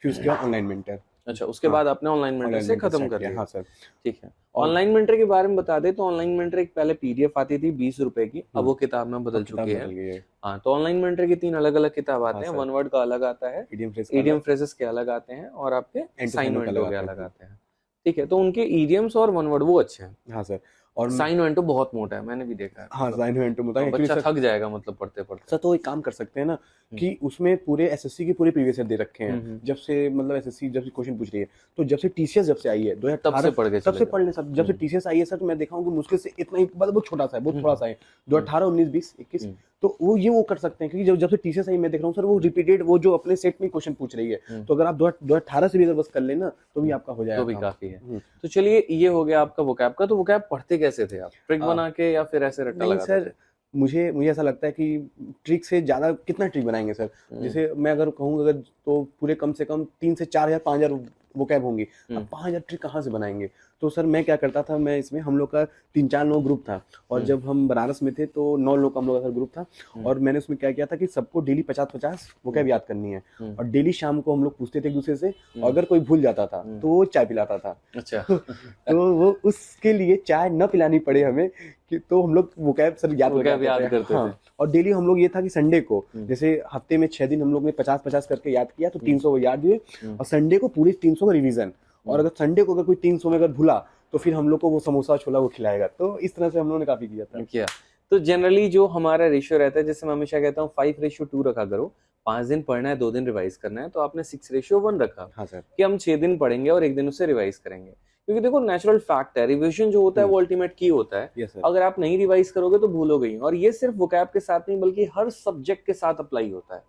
B: फिर उसके बाद ऑनलाइन मेंटर।
A: अच्छा, उसके बाद आपने ऑनलाइन मेंटर से खत्म कर दिया?
B: हाँ सर,
A: ठीक है। ऑनलाइन मेंटर के बारे में बता दे तो ऑनलाइन मेंटर एक पहले पीडीएफ आती थी 20 रुपए की, अब वो किताब में बदल चुकी है। हाँ, तो ऑनलाइन मेंटर की 3 अलग अलग किताब आते हैं, वन वर्ड का अलग आता है, इडियम फ्रेजेस के अलग आते हैं, और आपके साइन वेंटो के अलग आते हैं। ठीक है, तो उनके इडियम्स और वन वर्ड वो अच्छे हैं।
B: हाँ सर, और
A: साइन वेंटो बहुत मोटा है, मैंने भी देखा है।
B: हाँ, साइन वेंटो मोटा है,
A: बच्चा थक जाएगा मतलब पढ़ते पढ़ते।
B: सर तो एक काम कर सकते हैं ना कि उसमें पूरे एसएससी के पूरे प्रीवियस ईयर दे रखे हैं, जब से मतलब एसएससी जब से क्वेश्चन पूछ रही है, तो जब से टीसीएस जब से आई है 2018
A: तब से पढ़ के
B: तब से पढ़ ले सर। जब से टीसीएस आई है सर, तो मैं देखा हूँ कि मुश्किल से इतना ही, मतलब बहुत छोटा सा है, बहुत थोड़ा सा है, 2018, 19, 20, 21, तो वो कर सकते हैं, क्योंकि जब से टीसीएस आई मैं देख रहा हूँ सर वो रिपीटेड वो जो अपने सेट में क्वेश्चन पूछ रही है, तो अगर आप 2018 से भी अगर बस कर लेना तो भी आपका हो जाएगा,
A: तो भी काफी है। तो चलिए, ये हो गया आपका वोकैब का। तो वोकैब पढ़ते कैसे थे आप, ट्रिक बना के या फिर ऐसे रट्टा लगा?
B: सर मुझे ऐसा लगता है कि ट्रिक से ज्यादा कितना ट्रिक बनाएंगे सर। जैसे मैं अगर कहूँ अगर तो पूरे कम से कम 3 से 4 हजार 5 हजार वोकैब होंगी, अब 5 हजार ट्रिक कहाँ से बनाएंगे? तो सर मैं क्या करता था, मैं इसमें हम लोग का 3-4 लोग ग्रुप था, और जब हम बनारस में थे तो 9 लोग का हम लोग का ग्रुप था, और मैंने उसमें क्या किया था कि सबको डेली 50-50 वोकैब याद करनी है, और डेली शाम को हम लोग पूछते थे एक दूसरे से, और अगर कोई भूल जाता था तो वो चाय पिलाता था।
A: अच्छा।
B: तो वो उसके लिए चाय न पिलानी पड़े हमें कि तो हम लोग वोकैब सर याद
A: करते थे।
B: हाँ, और डेली हम लोग ये था कि संडे को, जैसे हफ्ते में 6 दिन हम लोग ने 50-50 करके याद किया, तो 300 याद दिए, और संडे को पूरे 300 का रिवीजन, और अगर संडे को अगर कोई 300 में अगर भूला तो फिर हम लोग को वो समोसा छोला वो खिलाएगा। तो इस तरह से हम लोगों ने काफी किया था।
A: तो जनरली जो हमारा रेशियो रहता है, जैसे मैं हमेशा कहता हूँ 5:2 रखा करो, 5 दिन पढ़ना है, 2 दिन रिवाइज करना है, तो आपने 6:1 रखा।
B: हाँ सर,
A: कि हम 6 दिन पढ़ेंगे और 1 दिन उससे रिवाइज करेंगे, क्योंकि देखो नेचुरल फैक्ट है, रिविजन जो होता है वो अल्टीमेट की होता है। अगर आप नहीं रिवाइज करोगे तो भूलोगे ही, और ये सिर्फ वोकैब के साथ नहीं बल्कि हर सब्जेक्ट के साथ अप्लाई होता है।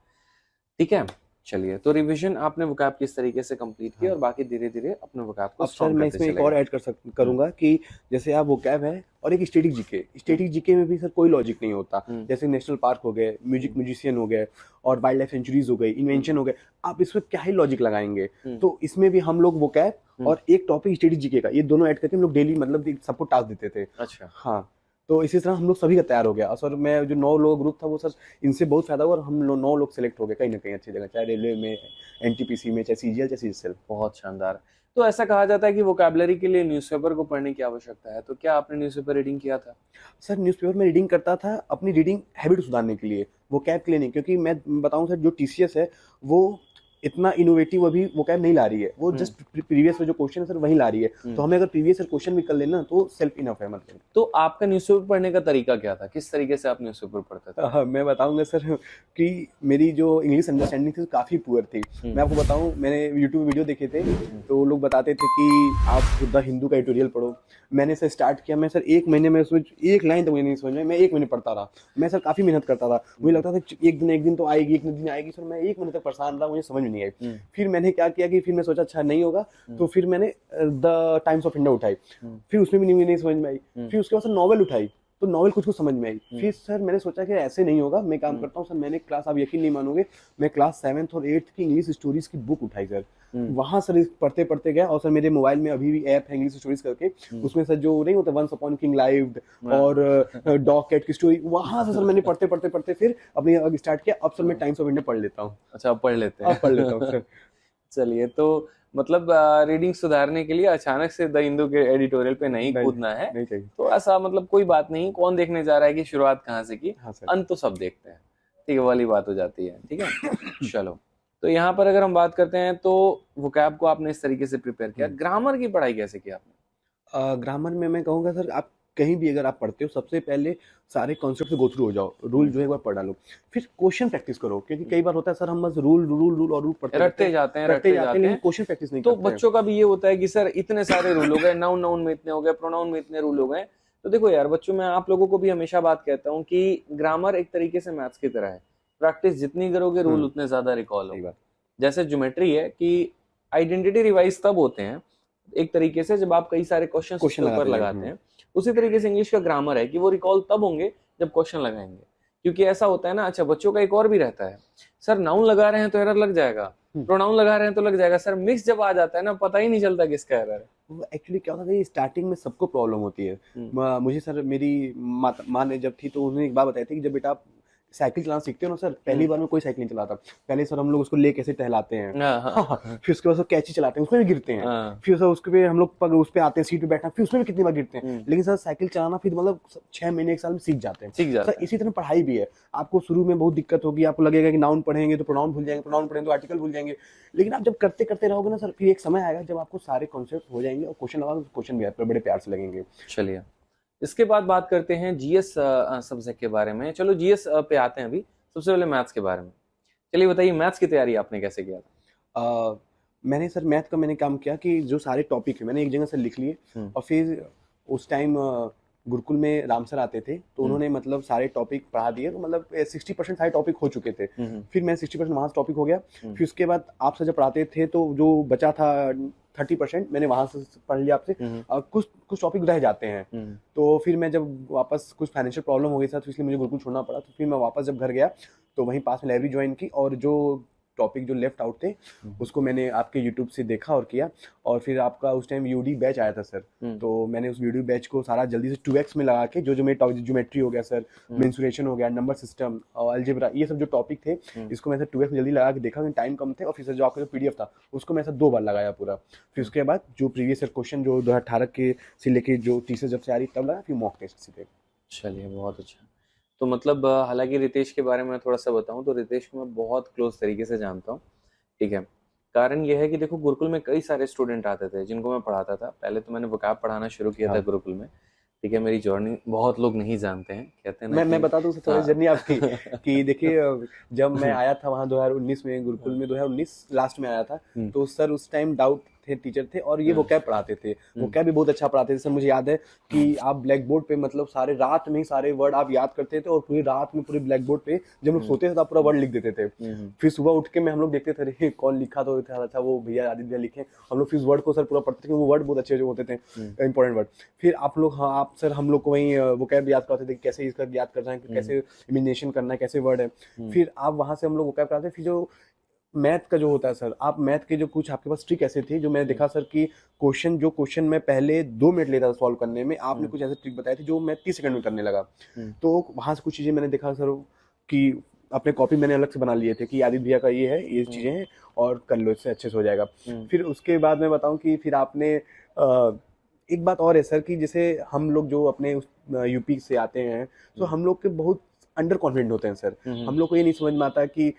A: ठीक है, चलिए, तो रिवीजन आपने वोकैब किस तरीके से कंप्लीट किया, और बाकी धीरे धीरे अपने वोकैब को
B: सर मैं इसमें एक और ऐड करूंगा कि जैसे आप वोकैब है और एक स्टैटिक जीके में भी सर कोई लॉजिक नहीं होता। जैसे नेशनल पार्क हो गए, म्यूजिशियन हो गए, और वाइल्ड लाइफ सेंचुरीज हो गई, इन्वेंशन हो गए, आप इसमें क्या ही लॉजिक लगाएंगे? तो इसमें भी हम लोग वोकैब और एक टॉपिक स्टैटिक जीके का, ये दोनों ऐड करके हम लोग डेली मतलब सबको टास्क देते थे।
A: अच्छा,
B: हाँ, तो इसी तरह हम लोग सभी का तैयार हो गया। और सर मैं जो 9 लोग ग्रुप था वो सर इनसे बहुत फायदा हुआ, और हम लोग 9 लोग सेलेक्ट हो गए कहीं ना कहीं अच्छी जगह, चाहे रेलवे में, एनटीपीसी में, चाहे सीजीएल, चाहे सीजीएल।
A: बहुत शानदार। तो ऐसा कहा जाता है कि वोकैबुलरी के लिए न्यूज़पेपर को पढ़ने की आवश्यकता है, तो क्या आपने न्यूज़पेपर रीडिंग किया था?
B: सर न्यूज़पेपर में रीडिंग करता था अपनी रीडिंग हैबिट सुधारने के लिए, वोकैब के लिए नहीं, क्योंकि मैं बताऊं सर जो टीसीएस है वो इतना इनोवेटिव अभी वोकैब नहीं ला रही है, वो जस्ट प्रीवियस जो क्वेश्चन है सर वही ला रही है। तो हमें अगर प्रीवियस क्वेश्चन भी कर लेना तो सेल्फ इनफ है। मतलब
A: तो आपका न्यूज़पेपर पढ़ने का तरीका क्या था, किस तरीके से आप न्यूज़पेपर पढ़ते थे?
B: मैं बताऊंगा सर कि मेरी जो इंग्लिश अंडरस्टैंडिंग थी काफी पुअर थी। मैं आपको बताऊं, मैंने यूट्यूब वीडियो देखे थे तो लोग बताते थे कि आप द हिंदू का एडिटोरियल पढ़ो। मैंने सर स्टार्ट किया, मैं सर 1 महीने में उसमें 1 लाइन तक मुझे नहीं समझ में, मैं 1 महीने पढ़ता रहा। मैं सर काफी मेहनत करता था, मुझे लगता था एक दिन तो आएगी, 1 दिन आएगी। सर मैं 1 महीने तक परेशान रहा, मुझे समझ में नहीं आई। फिर मैंने क्या किया कि फिर मैं सोचा अच्छा नहीं होगा, तो फिर मैंने द टाइम्स ऑफ इंडिया उठाई, फिर उसमें भी नहीं समझ में आई। फिर उसके बाद सर नॉवेल उठाई, तो नॉवेल कुछ कुछ समझ में आई। फिर सर मैंने सोचा कि ऐसे नहीं होगा, मैं काम करता हूँ सर, मैंने क्लास, आप यकीन नहीं मानोगे, मैं क्लास 7th और 8th की इंग्लिश स्टोरीज की बुक उठाई सर, वहां सर पढ़ते पढ़ते गया। और सर मेरे मोबाइल में अभी भी ऐप है इंग्लिश स्टोरीज करके, उसमें सर जो नहीं होता वंस अपॉन किंग लाइव्ड और डॉग कैट की स्टोरी, वहां से सर मैंने पढ़ते पढ़ते पढ़ते फिर अपनी स्टार्ट किया। अब सर मैं टाइम्स ऑफ इंडिया पढ़ लेता हूँ।
A: अच्छा, आप पढ़ लेते हैं?
B: अब पढ़ लेता हूँ सर।
A: चलिए, तो मतलब रीडिंग सुधारने के लिए अचानक से द हिंदू के एडिटोरियल पे नहीं कूदना है,
B: नहीं चाहिए।
A: तो ऐसा मतलब कोई बात नहीं, कौन देखने जा रहा है कि शुरुआत कहाँ से की,
B: हाँ सर।
A: अंत तो सब देखते हैं, ठीक है, वाली बात हो जाती है, ठीक है। चलो, तो यहाँ पर अगर हम बात करते हैं तो वोकैब को आपने इस तरीके से प्रिपेयर किया, ग्रामर की पढ़ाई कैसे की आपने?
B: ग्रामर में मैं कहूँगा सर, आप कहीं भी अगर आप पढ़ते हो, सबसे पहले सारे कॉन्सेप्ट से गो थ्रू हो जाओ, रूल जो है एक बार पढ़ डालो, फिर क्वेश्चन प्रैक्टिस करो, क्योंकि कई बार होता है सर हम बस रूल रूल रूल और रूल पढ़ते
A: रटते जाते हैं
B: लेकिन क्वेश्चन प्रैक्टिस नहीं
A: तो
B: करते हैं।
A: बच्चों का भी ये होता है कि सर इतने सारे रूल हो गए, नाउन में इतने हो गए, प्रोनाउन में इतने रूल हो गए। तो देखो यार बच्चों, मैं आप लोगों को भी हमेशा बात कहता हूँ कि ग्रामर एक तरीके से मैथ्स की तरह है, प्रैक्टिस जितनी करोगे रूल उतने ज्यादा रिकॉल होगा। जैसे ज्योमेट्री है कि आइडेंटिटी रिवाइज तब होते हैं एक तरीके से जब आप कई सारे क्वेश्चन उसके ऊपर लगाते हैं, उसी तरीके से इंग्लिश का ग्रामर है कि वो रिकॉल तब होंगे जब क्वेश्चन लगाएंगे। क्योंकि ऐसा होता है ना, अच्छा बच्चों का एक और भी रहता है, सर नाउन लगा रहे हैं तो एरर लग जाएगा, प्रोनाउन लगा रहे हैं तो लग जाएगा, सर मिक्स जब आ जाता है ना, पता ही नहीं चलता किसका एरर है।
B: एक्चुअली क्या होता है, स्टार्टिंग में सबको प्रॉब्लम होती है। मुझे सर मेरी माँ ने जब थी तो उन्होंने एक बात बताई थी कि जब बेटा आप साइकिल चलाना सीखते हो ना सर, पहली बार में कोई साइकिल नहीं चलाता, पहले सर हम लोग उसको ले कैसे टहलाते हैं, फिर उसके बाद कैची चलाते हैं, उसमें भी गिरते हैं, फिर सर उसके पे हम लोग पग उस पे आते हैं, सीट पे बैठना, फिर उसमें भी कितनी बार गिरते हैं, लेकिन सर साइकिल चलाना फिर मतलब 6 महीने 1 साल में सीख जाते हैं। सर इसी तरह पढ़ाई भी है, आपको शुरू में बहुत दिक्कत होगी, आपको लगेगा कि नाउन पढ़ेंगे तो प्रोनाउन भूल जाएंगे, प्रोनाउन पढ़ेंगे तो आर्टिकल भूल जाएंगे, लेकिन आप जब करते करते रहोगे ना सर, फिर एक समय आएगा जब आपको सारे कॉन्सेप्ट हो जाएंगे और क्वेश्चन लगाओगे तो क्वेश्चन भी बड़े प्यार से लगेंगे।
A: चलिए, इसके बाद बात करते हैं जीएस सब्जेक्ट के बारे में। चलो जीएस पे आते हैं अभी, सबसे पहले मैथ्स के बारे में। चलिए बताइए, मैथ्स की तैयारी आपने कैसे किया था?
B: मैंने सर मैथ का मैंने काम किया कि जो सारे टॉपिक है मैंने एक जगह से लिख लिए, और फिर उस टाइम गुरुकुल में राम सर आते थे तो उन्होंने मतलब सारे टॉपिक पढ़ा दिए, तो मतलब 60% सारे टॉपिक हो चुके थे। फिर मैं 60% वहाँ से टॉपिक हो गया, फिर उसके बाद आप सर जब पढ़ाते थे तो जो बचा था 30% मैंने वहां से पढ़ लिया आपसे, कुछ टॉपिक रह जाते हैं। तो फिर मैं जब वापस कुछ फाइनेंशियल प्रॉब्लम हो गई सर, तो इसलिए मुझे गुरुकुल छोड़ना पड़ा, तो फिर मैं वापस जब घर गया तो वहीं पास में लाइब्रेरी ज्वाइन की, और जो टॉपिक जो लेफ्ट आउट थे उसको मैंने आपके यूट्यूब से देखा और किया। और फिर आपका उस टाइम यूडी बैच आया था सर, तो मैंने उस यूडी बैच को सारा जल्दी से 2x में लगा के जो मेरे ज्योमेट्री हो गया सर, मेंसुरेशन हो गया, नंबर सिस्टम और अलजेब्रा, ये सब जो टॉपिक थे इसको मैं सर 2x में जल्दी लगा के देखा, टाइम कम थे, और फिर सर जो आपका जो पीडीएफ था उसको मैं सर 2 बार लगाया पूरा। फिर उसके बाद जो प्रीवियस ईयर क्वेश्चन जो 2018 के से लेके जो तीसरे जब से आ रही तब लगा, फिर मॉक टेस्ट सीधे।
A: चलिए, बहुत अच्छा। तो मतलब हालांकि रितेश के बारे में थोड़ा सा बताऊं तो रितेश को मैं बहुत क्लोज तरीके से जानता हूं, ठीक है। कारण यह है कि देखो गुरुकुल में कई सारे स्टूडेंट आते थे जिनको मैं पढ़ाता था। पहले तो मैंने वोकैब पढ़ाना शुरू किया था गुरुकुल में, ठीक है। मेरी जर्नी बहुत लोग नहीं जानते हैं, कहते हैं ना
B: मैं बता दूं थोड़ी जर्नी आपकी कि देखिए जब मैं आया था वहाँ 2019 में गुरुकुल में, 2019 लास्ट में आया था, तो सर उस टाइम डाउट थे, टीचर थे और ये वोकैब पढ़ाते थे, वोकैब भी बहुत अच्छा पढ़ाते थे सर। मुझे याद है कि आप ब्लैक बोर्ड पे मतलब सारे रात में ही सारे वर्ड आप याद करते थे, और पूरी रात में पूरे ब्लैक बोर्ड पे जब लोग सोते थे तो आप पूरा वर्ड लिख देते थे। फिर सुबह उठ के हम लोग देखते थे अरे कौन लिखा, तो अच्छा वो भैया आदित्य भैया लिखे, हम लोग फिर उस वर्ड को सर पूरा पढ़ते थे, वो वर्ड बहुत अच्छे होते थे, इंपॉर्टेंट वर्ड। फिर आप लोग आप सर हम लोग को वहीं वोकैब याद कराते थे, कैसे इसका याद करना है, कैसे इमेजिनेशन करना है, कैसे वर्ड है। फिर आप वहां से हम लोग वोकैब कराते। फिर जो मैथ का जो होता है सर, आप मैथ के जो कुछ आपके पास ट्रिक ऐसे थे जो मैंने देखा सर कि क्वेश्चन में पहले 2 मिनट लेता था सॉल्व करने में, आपने कुछ ऐसे ट्रिक बताए थे जो मैं 30 सेकंड में करने लगा। तो वहां से कुछ चीजें मैंने देखा सर कि अपने कॉपी मैंने अलग से बना लिए थे कि आदित्य भैया का ये है, ये चीजें हैं और कर लो, इससे अच्छे से हो जाएगा। फिर उसके बाद मैं बताऊं कि फिर आपने एक बात और है सर कि जैसे हम लोग जो अपने यूपी से आते हैं तो हम लोग के बहुत अंडर कॉन्फिडेंट होते हैं सर, हम लोग को ये नहीं समझ में आता कि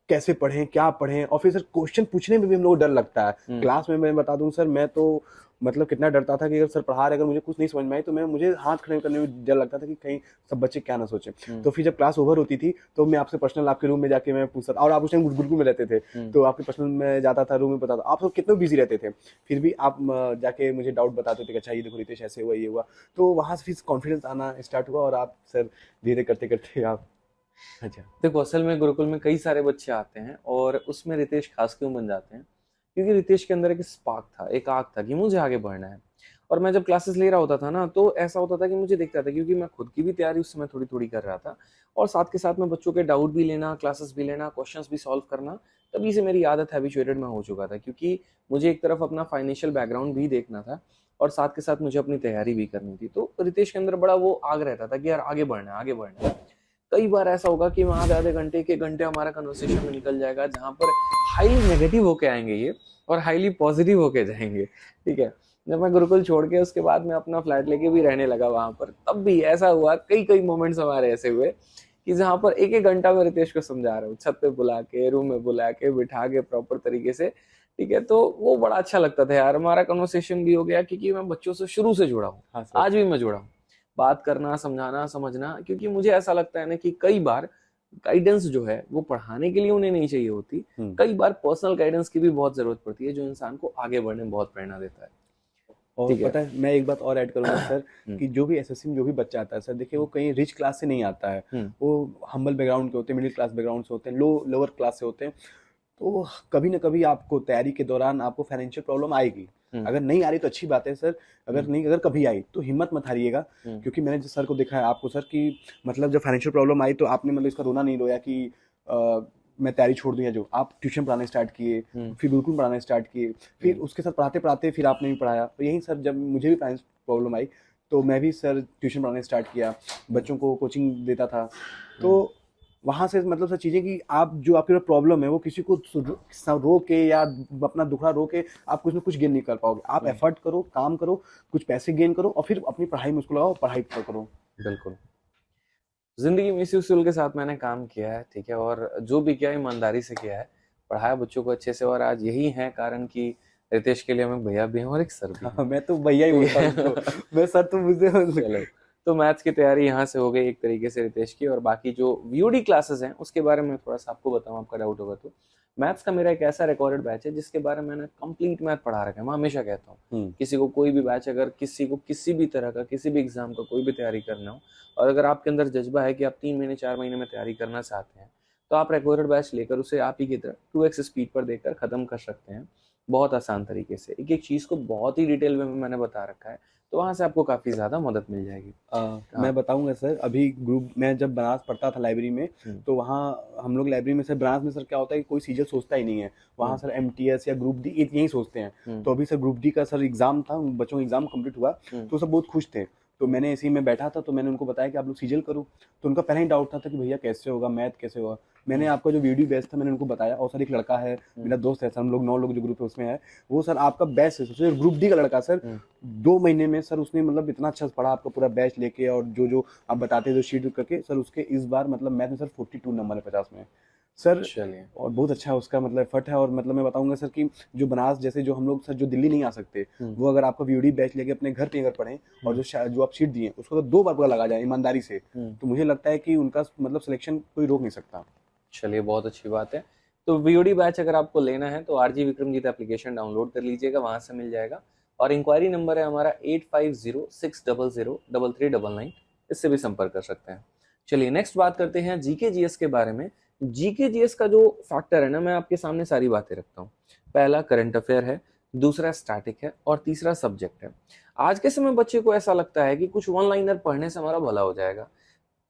B: कैसे पढ़ें, क्या पढ़ें, और फिर सर क्वेश्चन पूछने में भी हम लोग को डर लगता है। क्लास में मैं बता दूं सर, मैं तो मतलब कितना डरता था कि अगर सर पढ़ा रहे, अगर मुझे कुछ नहीं समझ में आई तो मुझे हाथ खड़े करने में डर लगता था कि कहीं सब बच्चे क्या ना सोचें। तो फिर जब क्लास ओवर होती थी तो मैं आपसे पर्सनल आपके रूम में जाके मैं पूछता था, और आप उस टाइम गुरुकुल में रहते थे तो आपके पर्सनल में जाता था, रूम में बताता, आप सब कितने बिजी रहते थे, फिर भी आप जाके मुझे डाउट बताते थे कि अच्छा ये देखो रितेश ऐसे हुआ, ये हुआ। तो वहां से फिर कॉन्फिडेंस आना स्टार्ट हुआ, और आप सर धीरे करते करते आप।
A: अच्छा, देखो असल में गुरुकुल में कई सारे बच्चे आते हैं और उसमें रितेश खास क्यों बन जाते हैं, क्योंकि रितेश के अंदर एक स्पार्क था, एक आग था कि मुझे आगे बढ़ना है। और मैं जब क्लासेस ले रहा होता था ना, तो ऐसा होता था कि मुझे दिखता था, क्योंकि मैं खुद की भी तैयारी उस समय थोड़ी थोड़ी कर रहा था, और साथ के साथ में बच्चों के डाउट भी लेना, क्लासेस भी लेना, क्वेश्चंस भी सॉल्व करना, तभी से मेरी आदत हैबिचुएटेड में हो चुका था, क्योंकि मुझे एक तरफ अपना फाइनेंशियल बैकग्राउंड भी देखना था और साथ के साथ मुझे अपनी तैयारी भी करनी थी। तो रितेश के अंदर बड़ा वो आग रहता था कि यार आगे बढ़ना है, आगे बढ़ना है। कई बार ऐसा होगा कि वहाँ पे आधे घंटे के घंटे हमारा कन्वर्सेशन में निकल जाएगा, जहाँ पर हाईली नेगेटिव होके आएंगे ये और हाईली पॉजिटिव होके जाएंगे, ठीक है। जब मैं गुरुकुल छोड़ के उसके बाद मैं अपना फ्लैट लेके भी रहने लगा वहां पर, तब भी ऐसा हुआ, कई कई मोमेंट्स हमारे ऐसे हुए कि जहाँ पर एक एक घंटा मैं रितेश को समझा रहा हूँ, छत पे बुला के, रूम में बुला के, बिठा के प्रॉपर तरीके से, ठीक है। तो वो बड़ा अच्छा लगता था यार, हमारा कन्वर्सेशन भी हो गया, क्योंकि मैं बच्चों से शुरू से जुड़ा हूँ।
B: हाँ
A: आज भी मैं जुड़ा हूँ, बात करना, समझाना, समझना, क्योंकि मुझे ऐसा लगता है ना कि कई बार गाइडेंस जो है वो पढ़ाने के लिए उन्हें नहीं चाहिए होती, कई बार पर्सनल गाइडेंस की भी बहुत जरूरत पड़ती है, जो इंसान को आगे बढ़ने में बहुत प्रेरणा देता है।
B: और पता है मैं एक बात और ऐड करूंगा सर कि जो भी एसएससी में जो भी बच्चा आता है सर, देखिए वो कहीं रिच क्लास से नहीं आता है, वो हम्बल बैकग्राउंड के होते हैं, मिडिल क्लास बैकग्राउंड से होते हैं, लोअर क्लास से होते हैं। तो कभी ना कभी आपको तैयारी के दौरान आपको फाइनेंशियल प्रॉब्लम आएगी। अगर नहीं आ रही तो अच्छी बात है सर, अगर कभी आई तो हिम्मत मत हारिएगा, क्योंकि मैंने सर को देखा है आपको सर कि मतलब जब फाइनेंशियल प्रॉब्लम आई तो आपने मतलब इसका रोना नहीं रोया कि मैं तैयारी छोड़ दूं, या जो आप ट्यूशन पढ़ाने स्टार्ट किए, फिर गुरुकुल पढ़ाने स्टार्ट किए, फिर उसके साथ पढ़ाते पढ़ाते फिर आपने भी पढ़ाया। तो यही सर जब मुझे भी फाइनेंस प्रॉब्लम आई तो मैं भी सर ट्यूशन पढ़ाने स्टार्ट किया, बच्चों को कोचिंग देता था। तो वहाँ से मतलब सर चीज़ें कि आप जो आपके प्रॉब्लम है वो किसी को रो के या अपना दुखड़ा रो के आप कुछ ना कुछ गेन नहीं कर पाओगे। आप एफर्ट करो, काम करो, कुछ पैसे गेन करो और फिर अपनी पढ़ाई में उसको लगाओ, पढ़ाई करो।
A: बिल्कुल, जिंदगी में इसी उसूल के साथ मैंने काम किया है, ठीक है, और जो भी किया ईमानदारी से किया है, पढ़ाया बच्चों को अच्छे से, और आज यही है कारण कि रितेश के लिए मैं भैया भी हूँ और एक सर भी हूँ।
B: मैं तो भैया ही बोलता हूँ, मैं सर तो मुझे
A: चलो, तो मैथ्स की तैयारी यहाँ से हो गई एक तरीके से रितेश की, और बाकी जो वीओडी क्लासेस हैं उसके बारे में थोड़ा सा आपको बताऊँ, आपका डाउट होगा तो। मैथ्स का मेरा एक ऐसा रिकॉर्डेड बैच है जिसके बारे में मैंने कंप्लीट मैथ पढ़ा रखा है। मैं हमेशा कहता हूँ किसी को कोई भी बैच, अगर किसी को किसी भी तरह का किसी भी एग्जाम का कोई भी तैयारी करना हो, और अगर आपके अंदर जज्बा है कि आप 3 महीने 4 महीने में तैयारी करना चाहते हैं, तो आप रिकॉर्डेड बैच लेकर उसे आप ही की तरह 2x स्पीड पर देखकर खत्म कर सकते हैं, बहुत आसान तरीके से। एक एक चीज को बहुत ही डिटेल में मैंने बता रखा है, तो वहां से आपको काफी ज्यादा मदद मिल जाएगी।
B: मैं बताऊंगा सर, अभी ग्रुप में जब बनारस पढ़ता था लाइब्रेरी में, तो वहाँ हम लोग लाइब्रेरी में सर, बनारस में सर क्या होता है कि कोई सीजल सोचता ही नहीं है वहाँ सर, एमटीएस या ग्रुप डी यही सोचते हैं। तो अभी सर ग्रुप डी का सर एग्जाम था, बच्चों का एग्जाम कंप्लीट हुआ, तो सब बहुत खुश थे। तो मैंने इसी में बैठा था, तो मैंने उनको बताया कि आप लोग सीजल करो। तो उनका पहला ही डाउट था कि भैया कैसे होगा, मैथ कैसे होगा। मैंने आपका जो वीडियो बेस्ट था मैंने उनको बताया, और सर एक लड़का है मेरा दोस्त है सर, हम लोग 9 लोग जो ग्रुप है उसमें है, वो सर आपका बेस्ट है सर, ग्रुप डी का लड़का सर, 2 महीने में सर उसने मतलब इतना अच्छा पढ़ा आपका पूरा बैच लेके, और जो जो आप बताते जो शीट करके सर, उसके इस बार मतलब मैथ में सर 42 नंबर है 50 में सर। चलिए, और बहुत अच्छा उसका मतलब एफर्ट है। और मतलब मैं बताऊंगा सर कि जो बनारस जैसे जो हम लोग सर जो दिल्ली नहीं आ सकते, वो अगर आपका वीओडी बैच लेके अपने घर पे अगर पढ़ें, और जो आप शीट दिए उसको अगर 2 बार पूरा लगा जाए ईमानदारी से, तो मुझे लगता है कि उनका मतलब सिलेक्शन कोई रोक नहीं सकता।
A: चलिए, बहुत अच्छी बात है। तो वीओडी बैच अगर आपको लेना है तो आरजी विक्रमजीत एप्लीकेशन डाउनलोड कर लीजिएगा, वहां से मिल जाएगा। और इंक्वायरी नंबर है हमारा 8506003399, इससे भी संपर्क कर सकते हैं। चलिए, नेक्स्ट बात करते हैं जीके जीएस के बारे में। जीके जीएस का जो फैक्टर है ना, मैं आपके सामने सारी बातें रखता हूँ। पहला करंट अफेयर है, दूसरा स्टैटिक है, और तीसरा सब्जेक्ट है। आज के समय बच्चे को ऐसा लगता है कि कुछ वन लाइनर पढ़ने से हमारा भला हो जाएगा।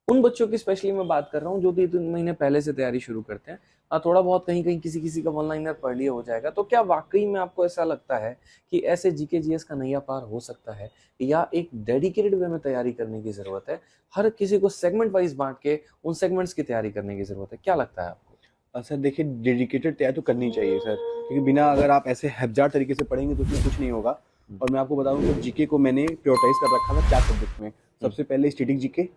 A: उन बच्चों की स्पेशली मैं बात कर रहा हूँ जो 3 महीने पहले से तैयारी शुरू करते हैं, थोड़ा बहुत कहीं कहीं किसी का वन लाइनर पढ़ लिया हो जाएगा। तो क्या वाकई में आपको ऐसा लगता है कि ऐसे जीके जीएस का नैया पार हो सकता है, या एक डेडिकेटेड वे में तैयारी करने की जरूरत है, हर किसी को सेगमेंट वाइज बांट के उन सेगमेंट्स की तैयारी करने की जरूरत है? क्या लगता है आपको?
B: सर देखिए, डेडिकेटेड तैयारी तो करनी चाहिए सर, क्योंकि बिना अगर आप ऐसे हैब्जार तरीके से पढ़ेंगे तो उसमें कुछ नहीं होगा। और मैं आपको बताऊं कि जीके को मैंने प्रायोरिटाइज कर रखा था 4 सब्जेक्ट में। सबसे पहले स्टैटिक जीके,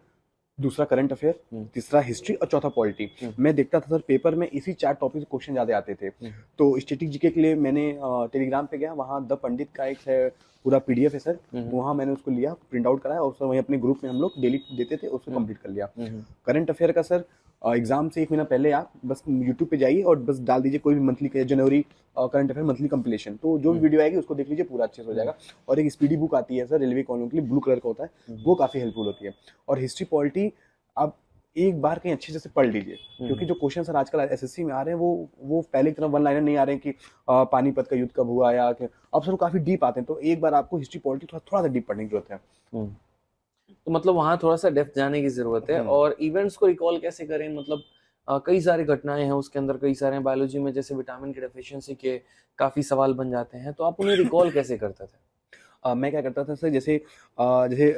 B: दूसरा करंट अफेयर, तीसरा हिस्ट्री, और चौथा पॉलिटी। मैं देखता था सर पेपर में इसी 4 टॉपिक से क्वेश्चन ज्यादा आते थे। तो स्टैटिक जीके के लिए मैंने टेलीग्राम पे गया, वहाँ द पंडित का एक है पूरा पीडीएफ है सर, वहाँ मैंने उसको लिया, प्रिंट आउट कराया, और सर वहीं अपने ग्रुप में हम लोग डेली देते थे, उसको कंप्लीट कर लिया। करंट अफेयर का सर एग्जाम से 1 महीना पहले आप बस यूट्यूब पे जाइए और बस डाल दीजिए कोई भी मंथली के जनवरी करंट अफेयर मंथली कंप्लीशन, तो जो भी वीडियो आएगी उसको देख लीजिए, पूरा अच्छे से हो जाएगा। और एक स्पीडी बुक आती है सर रेलवे कॉलों के लिए, ब्लू कलर का होता है, वो काफ़ी हेल्पफुल होती है। और हिस्ट्री पॉलिटी आप एक बार कहीं अच्छे से पढ़ लीजिए, क्योंकि जो क्वेश्चन सर आजकल एसएससी में आ रहे हैं वो पहले की तरह वन लाइनर नहीं आ रहे हैं कि पानीपत का युद्ध कब हुआ या अब सर काफी डीप आते हैं। तो एक बार आपको हिस्ट्री पॉलिटी थोड़ा सा डीप पढ़ने की जरूरत है।
A: तो मतलब वहां थोड़ा सा डेप्थ जाने की जरूरत है। और इवेंट्स को रिकॉल कैसे करें, मतलब कई सारी घटनाएं हैं उसके अंदर, कई सारे बायोलॉजी में जैसे विटामिन की डेफिशिएंसी के काफी सवाल बन जाते हैं, तो आप उन्हें रिकॉल कैसे करते थे?
B: मैं क्या करता था सर, जैसे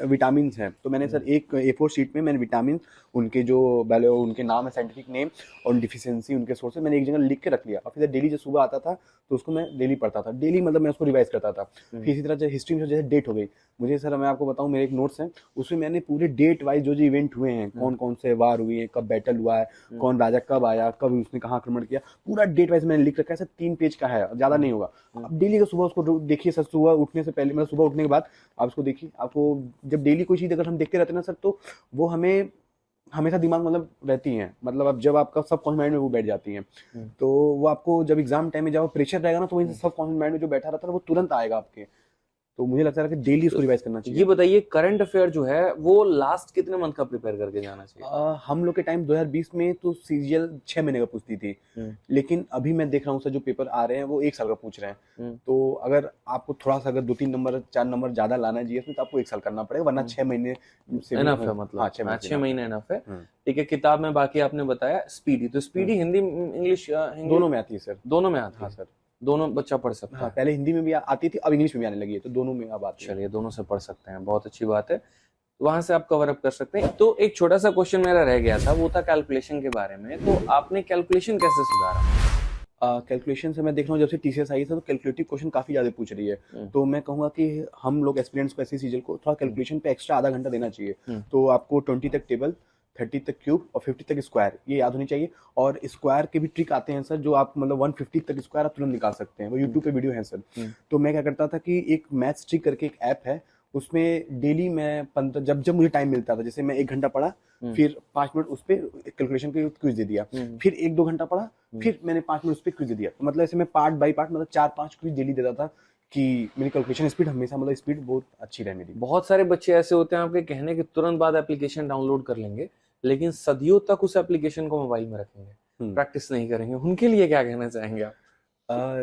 B: विटामिन हैं, तो मैंने सर एक A4 शीट में मैंने विटामिन, उनके जो उनके नाम है, साइंटिफिक नेम और डिफिशियंसी, उनके सोर्सेज मैंने एक जगह लिख के रख लिया। और फिर डेली जब सुबह आता था तो उसको मैं डेली पढ़ता था, डेली मतलब मैं उसको रिवाइज करता था। फिर इसी तरह जैसे हिस्ट्री में जैसे डेट हो गई, मुझे सर मैं आपको बताऊं, मेरे एक नोट्स हैं, उसमें मैंने पूरे डेट वाइज जो इवेंट हुए हैं, कौन कौन से वार हुई है, कब बैटल हुआ है, कौन राजा कब आया, कब उसने कहाँ आक्रमण किया, पूरा डेट वाइज मैंने लिख रखा है सर। 3 पेज का है, ज्यादा नहीं होगा। अब डेली का सुबह उसको देखिए सर, सुबह उठने से पहले, मतलब सुबह उठने के बाद आप उसको देखिए। आपको जब डेली कोई चीज़ अगर हम देखते रहते हैं ना सर, तो वो हमें हमेशा दिमाग मतलब रहती हैं, मतलब अब जब आपका सब कॉन्फिडेंट में वो बैठ जाती हैं, तो वो आपको जब एग्जाम टाइम में जब प्रेशर रहेगा ना, तो वहीं से सब कॉन्फिडेंट में जो बैठा रहता है वो तुरंत आएगा आपके। तो मुझे लगता है कि डेली उसको रिवाइज करना चाहिए।
A: ये बताइए, करंट अफेयर जो है वो लास्ट कितने मंथ का प्रिपेयर करके जाना चाहिए?
B: हम लोग के टाइम 2020 में तो सीजीएल 6 महीने का पूछती थी, लेकिन अभी मैं देख रहा हूँ सर जो पेपर आ रहे हैं वो 1 साल का पूछ रहे हैं। तो अगर आपको थोड़ा सा अगर 2-3 नंबर 4 नंबर ज्यादा लाना है जीएस में, तो आपको 1 साल करना पड़ेगा, वरना 6 महीने से
A: इनफ है, मतलब 6 महीने इनफ है। ठीक है, किताब में बाकी आपने बताया स्पीडी, तो स्पीडी हिंदी इंग्लिश
B: दोनों में आती है सर?
A: दोनों में आती है।
B: हाँ सर,
A: दोनों बच्चा पढ़ सकता है।
B: पहले हिंदी में भी आती थी, अब इंग्लिश में भी आने लगी है, तो दोनों में अब आती है।
A: चलिए, दोनों से पढ़ सकते हैं, बहुत अच्छी बात है। वहां से आप कवर अप कर सकते हैं। तो एक छोटा सा क्वेश्चन मेरा रह गया था, वो था कैलकुलेशन के बारे में। तो आपने कैलकुलेशन कैसे सुधारा?
B: कैलकुलेशन से मैं देख रहा हूँ जब से टीसीएस आई है तो कैलकुलेटिव क्वेश्चन काफी ज्यादा पूछ रही है। तो मैं कहूंगा कि हम लोग एस्पिरेंट्स को, ऐसे सीजल को थोड़ा कैलकुलेशन पे एक्स्ट्रा आधा घंटा देना चाहिए। तो आपको 20 तक टेबल, 30 तक क्यूब और 50 तक स्क्वायर, ये याद होनी चाहिए। और स्क्वायर के भी ट्रिक आते हैं सर, जो आप मतलब 150 तक स्क्वायर आप तुरंत निकाल सकते हैं, वो यूट्यूब पे वीडियो है सर। तो मैं क्या करता था कि एक मैथ्स ट्रिक करके एक ऐप है, उसमें डेली मैं जब जब मुझे टाइम मिलता था, जैसे मैं 1 घंटा पढ़ा, फिर 5 मिनट उस पर कैलकुलेशन के क्विज दे दिया, फिर 1-2 घंटा पढ़ा, फिर मैंने 5 मिनट उस पर क्विज दे दिया। तो मतलब ऐसे मैं पार्ट बाई पार्ट मतलब 4-5 क्विज डेली देता था, कि मेरी कैलकुलेशन स्पीड हमेशा मतलब स्पीड बहुत अच्छी रहे मेरी।
A: बहुत सारे बच्चे ऐसे होते हैं आपके कहने के तुरंत बाद एप्लीकेशन डाउनलोड कर लेंगे, लेकिन सदियों तक उस एप्लीकेशन को मोबाइल में रखेंगे, प्रैक्टिस नहीं करेंगे। उनके लिए क्या कहना चाहेंगे आप?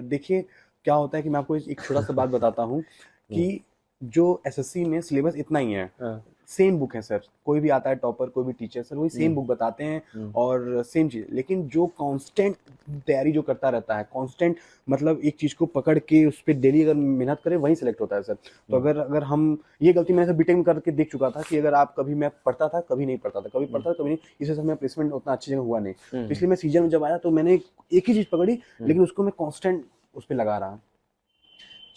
B: देखिए क्या होता है कि मैं आपको एक छोटा सा बात बताता हूँ कि जो एसएससी में सिलेबस इतना ही है, सेम बुक है सर, कोई भी आता है टॉपर, कोई भी टीचर सर वही सेम बुक बताते हैं और सेम चीज। लेकिन जो कांस्टेंट तैयारी जो करता रहता है, कांस्टेंट मतलब एक चीज को पकड़ के उस पर डेली अगर मेहनत करे, वही सिलेक्ट होता है सर। तो अगर हम ये गलती मैं बीटेक में करके देख चुका था कि अगर आप कभी, मैं पढ़ता था कभी नहीं पढ़ता था, कभी पढ़ता था कभी नहीं, इस वजह से मेरा प्लेसमेंट उतना अच्छी जगह हुआ नहीं। तो इसलिए मैं सीजन में जब आया तो मैंने एक ही चीज पकड़ी, लेकिन उसको मैं कांस्टेंट उस पर लगा रहा।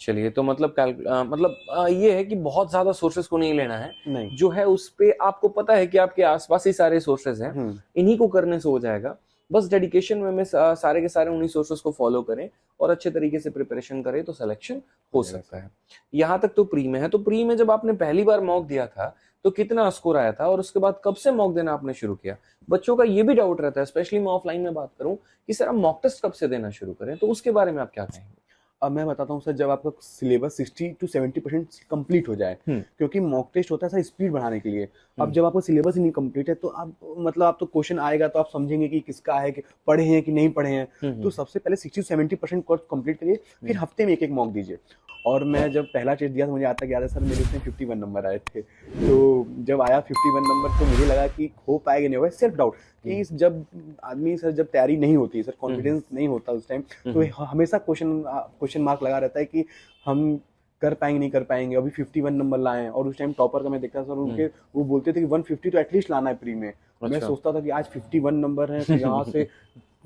A: चलिए, तो मतलब ये है कि बहुत ज्यादा सोर्सेस को नहीं लेना है,
B: नहीं,
A: जो है उस पे आपको पता है कि आपके आसपास ही सारे सोर्सेस हैं, इन्हीं को करने से हो जाएगा। बस डेडिकेशन में सारे के सारे उन्हीं सोर्सेस को फॉलो करें और अच्छे तरीके से प्रिपरेशन करें तो सिलेक्शन हो सकता है। यहाँ तक तो प्री में है। तो प्री में जब आपने पहली बार मॉक दिया था तो कितना स्कोर आया था, और उसके बाद कब से मॉक देना आपने शुरू किया? बच्चों का ये भी डाउट रहता है, स्पेशली मैं ऑफलाइन में बात करूं कि सर हम मॉक टेस्ट कब से देना शुरू करें, तो उसके बारे में आप क्या कहेंगे?
B: अब मैं बताता हूँ सर, जब आपका सिलेबस 60 to 70% कंप्लीट हो जाए, क्योंकि मॉक टेस्ट होता है सर स्पीड बढ़ाने के लिए। अब जब आपका सिलेबस ही नहीं कंप्लीट है तो आप मतलब आप तो क्वेश्चन आएगा तो आप समझेंगे कि किसका है, कि पढ़े हैं कि नहीं पढ़े हैं। तो सबसे पहले 60 to 70% कोर्स कंप्लीट करिए, फिर हफ्ते में एक मॉक दीजिए। और मैं जब पहला टेस्ट दिया तो मुझे आज तक याद है सर, मेरे उसमें 51 नंबर आए थे। तो जब आया 51 नंबर तो मुझे लगा कि हो पाएगा नहीं होगा, सेल्फ डाउट कि जब आदमी सर जब तैयारी नहीं होती सर, कॉन्फिडेंस नहीं होता उस टाइम, तो हमेशा क्वेश्चन मार्क लगा रहता है कि हम कर पाएंगे नहीं कर पाएंगे। अभी 51 नंबर लाए, और उस टाइम टॉपर का मैं देखता सर, उनके वो बोलते थे कि 150 तो एटलीस्ट लाना है प्री में। मैं सोचता था कि आज 51 नंबर है तो यहाँ से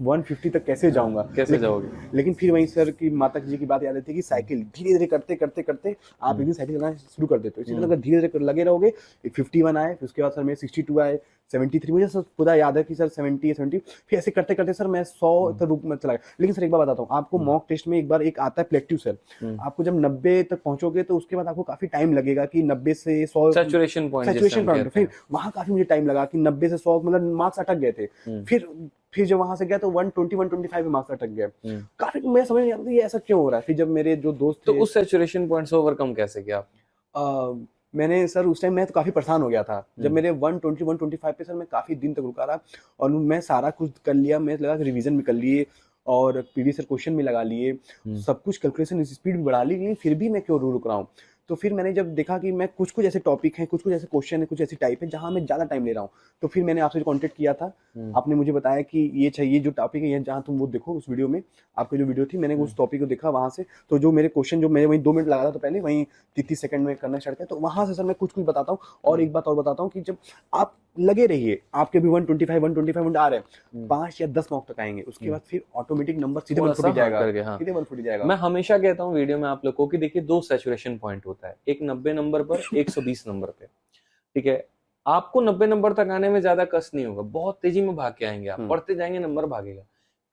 B: 150 तक कैसे जाऊंगा,
A: कैसे जाओगे?
B: लेकिन फिर वहीं सर की माता जी की बात याद आती है कि साइकिल धीरे धीरे करते करते करते आप एक दिन साइकिल चलाना शुरू कर देते हो। इसी तरह अगर धीरे धीरे लगे रहोगे, 51 आए, फिर उसके बाद सर मेरे 62 आए, 73, मुझे सर पूरा याद है कि सर 70, फिर ऐसे करते करते सर मैं 100 तक रूप में चला गया। लेकिन सर एक बार बताता हूँ आपको, मॉक टेस्ट में एक बार एक आता है प्लेक्टिव सर, आपको जब 90 तक पहुंचोगे तो उसके बाद आपको काफी टाइम लगेगा कि 90 से 100
A: सैचुरेशन पॉइंट,
B: फिर वहां काफी मुझे टाइम लगा कि 90 से 100 मतलब मार्क्स अटक गए थे। फिर जब वहां से गया तो 120-125 में मार्क्स अटक गए। काफी मैं समझ नहीं आता ये ऐसा क्यों हो रहा है। फिर जब मेरे जो दोस्त
A: तो उस सैचुरेशन पॉइंट से ओवरकम कैसे किया?
B: मैंने सर उस टाइम मैं तो काफ़ी परेशान हो गया था जब मेरे 120 125 पे सर मैं काफ़ी दिन तक रुका रहा और मैं सारा कुछ कर लिया, मैं लगा रिवीजन भी कर लिए और प्रीवियस ईयर क्वेश्चन भी लगा लिए, सब कुछ कैलकुलेशन स्पीड भी बढ़ा ली, लेकिन फिर भी मैं क्यों रुक रहा हूँ। तो फिर मैंने जब देखा कि मैं कुछ कुछ ऐसे टॉपिक हैं, कुछ कुछ ऐसे क्वेश्चन है, कुछ ऐसी टाइप है जहाँ मैं ज़्यादा टाइम ले रहा हूँ, तो फिर मैंने आपसे कांटेक्ट किया था। आपने मुझे बताया कि ये चाहिए जो टॉपिक है, ये जहाँ तुम वो देखो उस वीडियो में, आपकी जो वीडियो थी मैंने उस टॉपिक को देखा वहाँ से, तो जो मेरे क्वेश्चन जो मैं वहीं 2 मिनट लगा था तो पहले वहीं 30 सेकंड में करना स्टार्ट किया, तो वहाँ से सर मैं कुछ कुछ बताता हूँ। और एक बात और बताता हूँ कि जब आप लगे रहिए, आपके भी 125 आ रहे हैं, 5 या 10 मॉक तक आएंगे, उसके बाद फिर ऑटोमेटिक नंबर सीधे 140 जाएगा, सीधे 140 जाएगा।
A: मैं हमेशा कहता हूँ वीडियो में आप लोगों को कि देखिए 2 सैचुरेशन पॉइंट होता है, एक 90 नंबर पर, 120 नंबर पे, ठीक है। आपको 90 नंबर तक आने में ज्यादा कष्ट नहीं होगा, बहुत तेजी में भाग के आएंगे आप, पढ़ते जाएंगे नंबर भागेगा।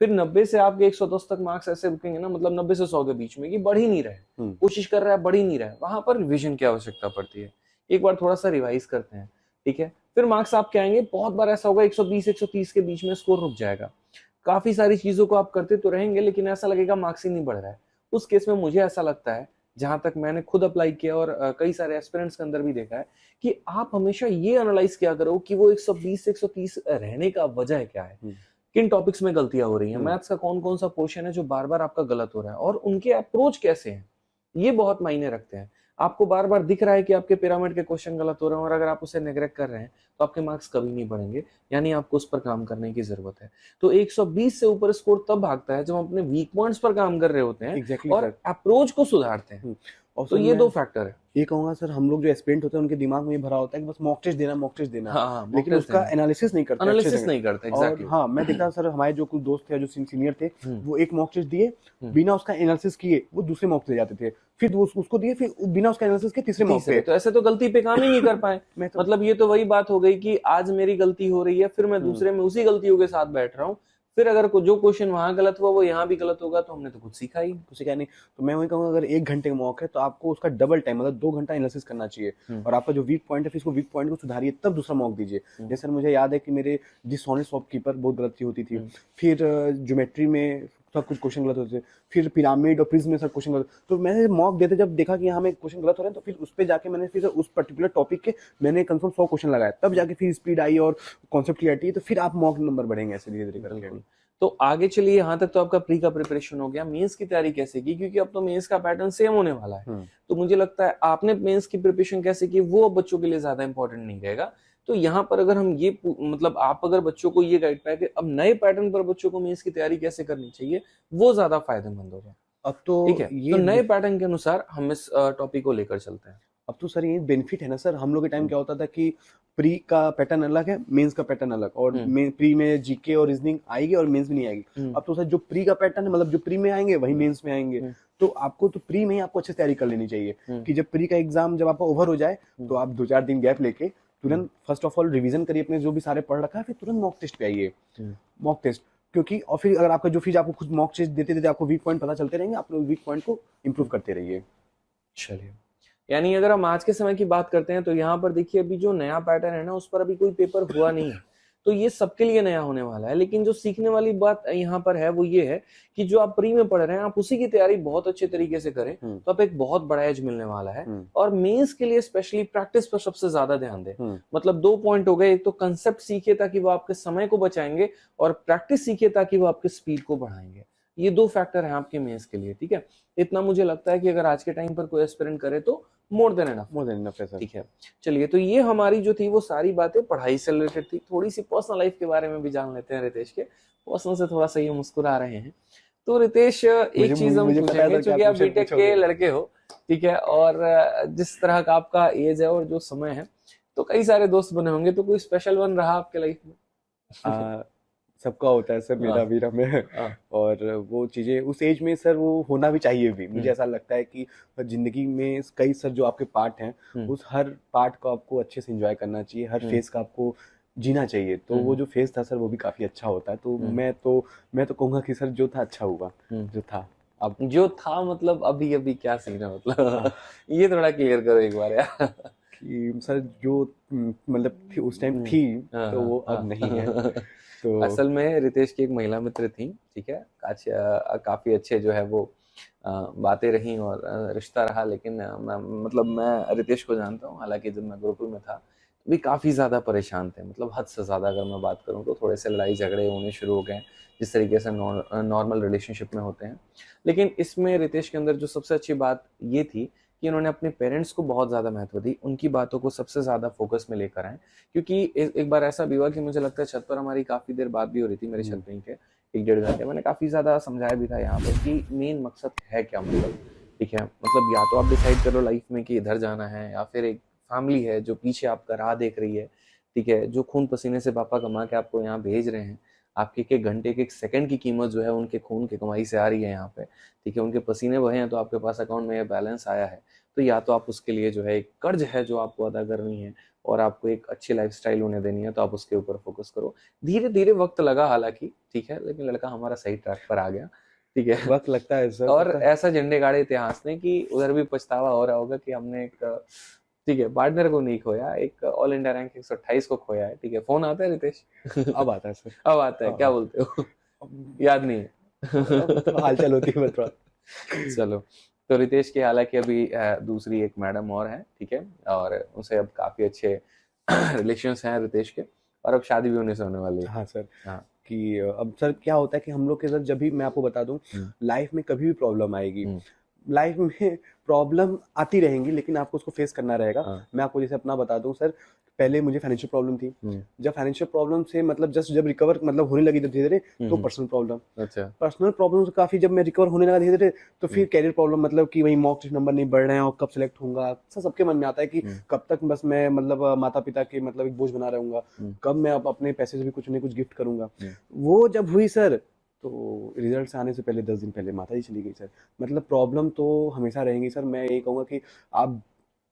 A: फिर 90 से आपके 110 तक मार्क्स ऐसे रुकेंगे ना, मतलब 90 से 100 के बीच में, कि बढ़ ही नहीं रहे, कोशिश कर रहा है बढ़ ही नहीं रहा है, वहां पर रिविजन की आवश्यकता पड़ती है। एक बार थोड़ा सा रिवाइज करते हैं, ठीक है, फिर मार्क्स आपके आएंगे। बहुत बार ऐसा होगा 120 130 के बीच में स्कोर रुक जाएगा, काफी सारी चीजों को आप करते तो रहेंगे लेकिन ऐसा लगेगा मार्क्स ही नहीं बढ़ रहा है। उस केस में मुझे ऐसा लगता है, जहां तक मैंने खुद अप्लाई किया और कई सारे एस्पिरेंट्स के अंदर भी देखा है, कि आप हमेशा ये एनालाइज किया करो कि वो 120 से 130 रहने का वजह क्या है, किन टॉपिक्स में गलतियां हो रही हैं, मैथ्स का कौन कौन सा पोर्शन है जो बार बार आपका गलत हो रहा है, और उनके अप्रोच कैसे हैं, ये बहुत मायने रखते हैं। आपको बार बार दिख रहा है कि आपके पिरामिड के क्वेश्चन गलत हो रहे हैं और अगर आप उसे नेग्लेक्ट कर रहे हैं तो आपके मार्क्स कभी नहीं बढ़ेंगे, यानी आपको उस पर काम करने की जरूरत है। तो 120 से ऊपर स्कोर तब भागता है जब हम अपने वीक पॉइंट्स पर काम कर रहे होते हैं और अप्रोच को सुधारते हैं। तो ये 2 फैक्टर है।
B: ये कहूंगा सर, हम लोग जो एस्पिरेंट होते हैं उनके दिमाग में ये भरा होता है कि बस मॉक टेस्ट देना, लेकिन उसका एनालिसिस नहीं करते,
A: एग्जैक्टली।
B: हाँ, मैं देखा सर, हमारे जो कुछ दोस्त थे जो सीनियर थे, वो एक मॉक टेस्ट दिए, बिना उसका एनालिसिस किए वो दूसरे मॉक ले जाते थे, फिर वो उसको दिए, फिर बिना उसका एनालिसिस के तीसरे मॉक पे,
A: तो ऐसे तो गलती पे काम ही नहीं कर पाए। मतलब ये तो वही बात हो गई कि आज मेरी गलती हो रही है, फिर मैं दूसरे में उसी गलतियों के साथ बैठ रहा हूँ, फिर अगर जो क्वेश्चन वहां गलत हुआ वो यहाँ भी गलत होगा, तो हमने तो कुछ सीखा नहीं।
B: तो मैं वही कहूँगा, अगर 1 घंटे का मॉक है तो आपको उसका डबल टाइम, मतलब 2 घंटा एनालिसिस करना चाहिए, और आपका जो वीक पॉइंट है फिर उसको वीक पॉइंट को सुधारिए, तब दूसरा मॉक दीजिए। जैसे मुझे याद है कि मेरे डिसऑनेस्ट शॉपकीपर बहुत गलती होती थी, फिर ज्योमेट्री में सब कुछ क्वेश्चन गलत होते थे, फिर पिरामिड और प्रिज्म में सब क्वेश्चन गलत, तो मैंने मॉक देते जब देखा कि यहाँ में क्वेश्चन गलत हो रहे हैं, तो फिर उस पर जाके मैंने फिर उस पर्टिकुलर टॉपिक के मैंने कंफर्म 100 क्वेश्चन लगाया, तब जाके फिर स्पीड आई और कॉन्सेप्ट क्लियरिटी आई, तो फिर आप मॉक नंबर बढ़ेंगे ऐसे धीरे धीरे करके।
A: तो आगे चलिए, यहाँ तक तो आपका प्री का प्रिपरेशन हो गया। मेंस की तैयारी कैसे की, क्योंकि अब तो मेंस का पैटर्न सेम होने वाला है, तो मुझे लगता है आपने मेंस की प्रिपरेशन कैसे की वो अब बच्चों के लिए ज्यादा इंपॉर्टेंट नहीं रहेगा। तो यहाँ पर अगर हम ये मतलब आप अगर बच्चों को ये गाइड पाए कि अब नए पैटर्न पर बच्चों को मेंस की तैयारी कैसे करनी चाहिए, वो ज्यादा फायदेमंद होगा।
B: अब तो
A: ठीक है, तो नए पैटर्न के अनुसार हम इस टॉपिक को लेकर चलते हैं।
B: अब तो सर ये बेनिफिट है ना सर, हम लोग के टाइम क्या होता था कि प्री का पैटर्न अलग है, मेंस का पैटर्न अलग, और प्री में जीके और रीजनिंग आएगी और मेंस में नहीं आएगी। अब तो सर जो प्री का पैटर्न है, मतलब जो प्री में आएंगे वही मेंस में आएंगे, तो आपको तो प्री में ही आपको अच्छे से तैयारी कर लेनी चाहिए कि जब प्री का एग्जाम जब आपका ओवर हो जाए तो आप 2-4 दिन गैप लेके तुरंत फर्स्ट ऑफ ऑल रिवीजन करिए अपने जो भी सारे पढ़ रखा है, फिर तुरंत मॉक टेस्ट पे आइए, मॉक टेस्ट, क्योंकि और फिर अगर आपका जो फिर आपको खुद मॉक टेस्ट देते देते आपको वीक पॉइंट पता चलते रहेंगे, आप वीक पॉइंट को इंप्रूव करते रहिए।
A: चलिए, यानी अगर हम आज के समय की बात करते हैं तो यहाँ पर देखिए अभी जो नया पैटर्न है ना, उस पर अभी कोई पेपर हुआ नहीं है, तो ये सबके लिए नया होने वाला है। लेकिन जो सीखने वाली बात यहाँ पर है वो ये है कि जो आप प्री में पढ़ रहे हैं आप उसी की तैयारी बहुत अच्छे तरीके से करें, तो आप एक बहुत बड़ा एज मिलने वाला है। और मेंस के लिए स्पेशली प्रैक्टिस पर सबसे ज्यादा ध्यान दें। मतलब 2 पॉइंट हो गए, एक तो कंसेप्ट सीखिए ताकि वो आपके समय को बचाएंगे, और प्रैक्टिस सीखिए ताकि वो आपके स्पीड को बढ़ाएंगे। ये 2 फैक्टर हैं आपके मेंस के लिए, ठीक है। इतना मुझे लगता है कि अगर आज के टाइम पर कोई एस्पिरेंट करे तो मोर देन इनफ है सर। ठीक है, चलिए, तो ये हमारी जो थी वो सारी बातें पढ़ाई से रिलेटेड थी। थोड़ी सी पर्सनल लाइफ के बारे में भी जान लेते हैं रितेश के। पर्सनल से थोड़ा सा ये मुस्कुरा रहे हैं, तो रितेश एक चीज हम पूछेंगे, क्योंकि आप बीटेक के लड़के हो, ठीक है, और जिस तरह का आपका एज है और जो समय है, तो कई सारे दोस्त बने होंगे, तो कोई स्पेशल वन रहा आपके लाइफ में?
B: सबका होता है सर, मेरा भी रहा है, और वो चीजें उस एज में सर वो होना भी चाहिए भी। मुझे ऐसा लगता है कि जिंदगी में कई सर जो आपके पार्ट हैं, उस हर पार्ट को आपको अच्छे से एंजॉय करना चाहिए, हर फेज का आपको जीना चाहिए। तो वो जो फेज था सर वो भी काफी अच्छा होता है। तो मैं तो कहूंगा कि सर जो था अच्छा हुआ, जो था।
A: अब जो था मतलब अभी क्या सीन है, मतलब ये थोड़ा क्लियर करो एक बार यार।
B: कि सर जो मतलब उस टाइम थी तो वो अब नहीं है। तो
A: असल में रितेश की एक महिला मित्र थी, ठीक है, काफी अच्छे जो है वो बातें रहीं और रिश्ता रहा। लेकिन मैं रितेश को जानता हूँ, हालांकि जब मैं गुरुकुल में था तो भी काफ़ी ज़्यादा परेशान थे, मतलब हद से ज़्यादा अगर मैं बात करूँ तो। थोड़े से लड़ाई झगड़े होने शुरू हो गए जिस तरीके से नॉर्मल रिलेशनशिप में होते हैं। लेकिन इसमें रितेश के अंदर जो सबसे अच्छी बात ये थी कि उन्होंने अपने पेरेंट्स को बहुत ज़्यादा महत्व दी, उनकी बातों को सबसे ज़्यादा फोकस में लेकर आए। क्योंकि एक बार ऐसा भी हुआ कि मुझे लगता है छत पर हमारी काफ़ी देर बात भी हो रही थी, मेरे छत पे ही थे, 1 डेढ़ घंटे। मैंने काफ़ी ज़्यादा समझाया भी था यहाँ पर कि मेन मकसद है क्या, मतलब ठीक है, मतलब या तो आप डिसाइड करो लाइफ में कि इधर जाना है, या फिर एक फैमिली है जो पीछे आपका राह देख रही है, ठीक है, जो खून पसीने से पापा कमा के आपको यहाँ भेज रहे हैं। आपके एक एक घंटे के एक सेकंड की कीमत जो है उनके खून की कमाई से आ रही है यहाँ पे, ठीक है, उनके पसीने बहे हैं तो आपके पास अकाउंट में ये बैलेंस आया है। तो या तो आप उसके लिए जो है एक कर्ज है जो आपको अदा करनी है और आपको एक अच्छी लाइफस्टाइल होने देनी है, तो आप उसके ऊपर फोकस करो। धीरे धीरे वक्त लगा हालांकि, ठीक है, लेकिन लड़का हमारा सही ट्रैक पर आ गया, ठीक है।
B: वक्त लगता है सर,
A: और ऐसा झंडे गाड़े इतिहास ने कि उधर भी पछतावा हो रहा होगा कि हमने एक, ठीक है, पार्टनर को नहीं खोया, एक ऑल इंडिया रैंक 128 को खोया है, ठीक है। फोन आता है रितेश?
B: अब आता है सर।
A: अब आता है, क्या बोलते हो? याद नहीं है?
B: हालचाल होती है थोड़ा।
A: चलो, तो रितेश की हालांकि अभी दूसरी एक मैडम और है, ठीक है, और उनसे अब काफी अच्छे रिलेशंस हैं रितेश के, और अब शादी भी होने से होने वाली है।
B: हाँ सर।
A: हाँ।
B: कि अब सर क्या होता है कि हम लोग के साथ जब भी, मैं आपको बता दूं, लाइफ में कभी भी प्रॉब्लम आएगी, लाइफ में प्रॉब्लम आती रहेंगी, लेकिन आपको उसको फेस करना रहेगा। मैं आपको जैसे अपना बता दूं सर, पहले मुझे फाइनेंशियल प्रॉब्लम थी। जब फाइनेंशियल प्रॉब्लम से मतलब जब रिकवर मतलब होने लगी धीरे धीरे, तो पर्सनल प्रॉब्लम,
A: अच्छा,
B: पर्सनल प्रॉब्लम से काफी जब मैं रिकवर होने लगा धीरे धीरे, तो फिर कैरियर प्रॉब्लम, मतलब कि वही मॉक टेस्ट नंबर नहीं बढ़ रहे हैं और कब सिलेक्ट होऊंगा। सबके मन में आता है कि कब तक बस मैं मतलब माता पिता के मतलब एक बोझ बना रहूंगा, कब मैं अब अपने पैसे से भी कुछ न कुछ गिफ्ट करूंगा। वो जब हुई सर, तो रिजल्ट आने से पहले 10 दिन पहले माता जी चली गई सर। मतलब प्रॉब्लम तो हमेशा रहेंगी सर। मैं यही कहूँगा कि आप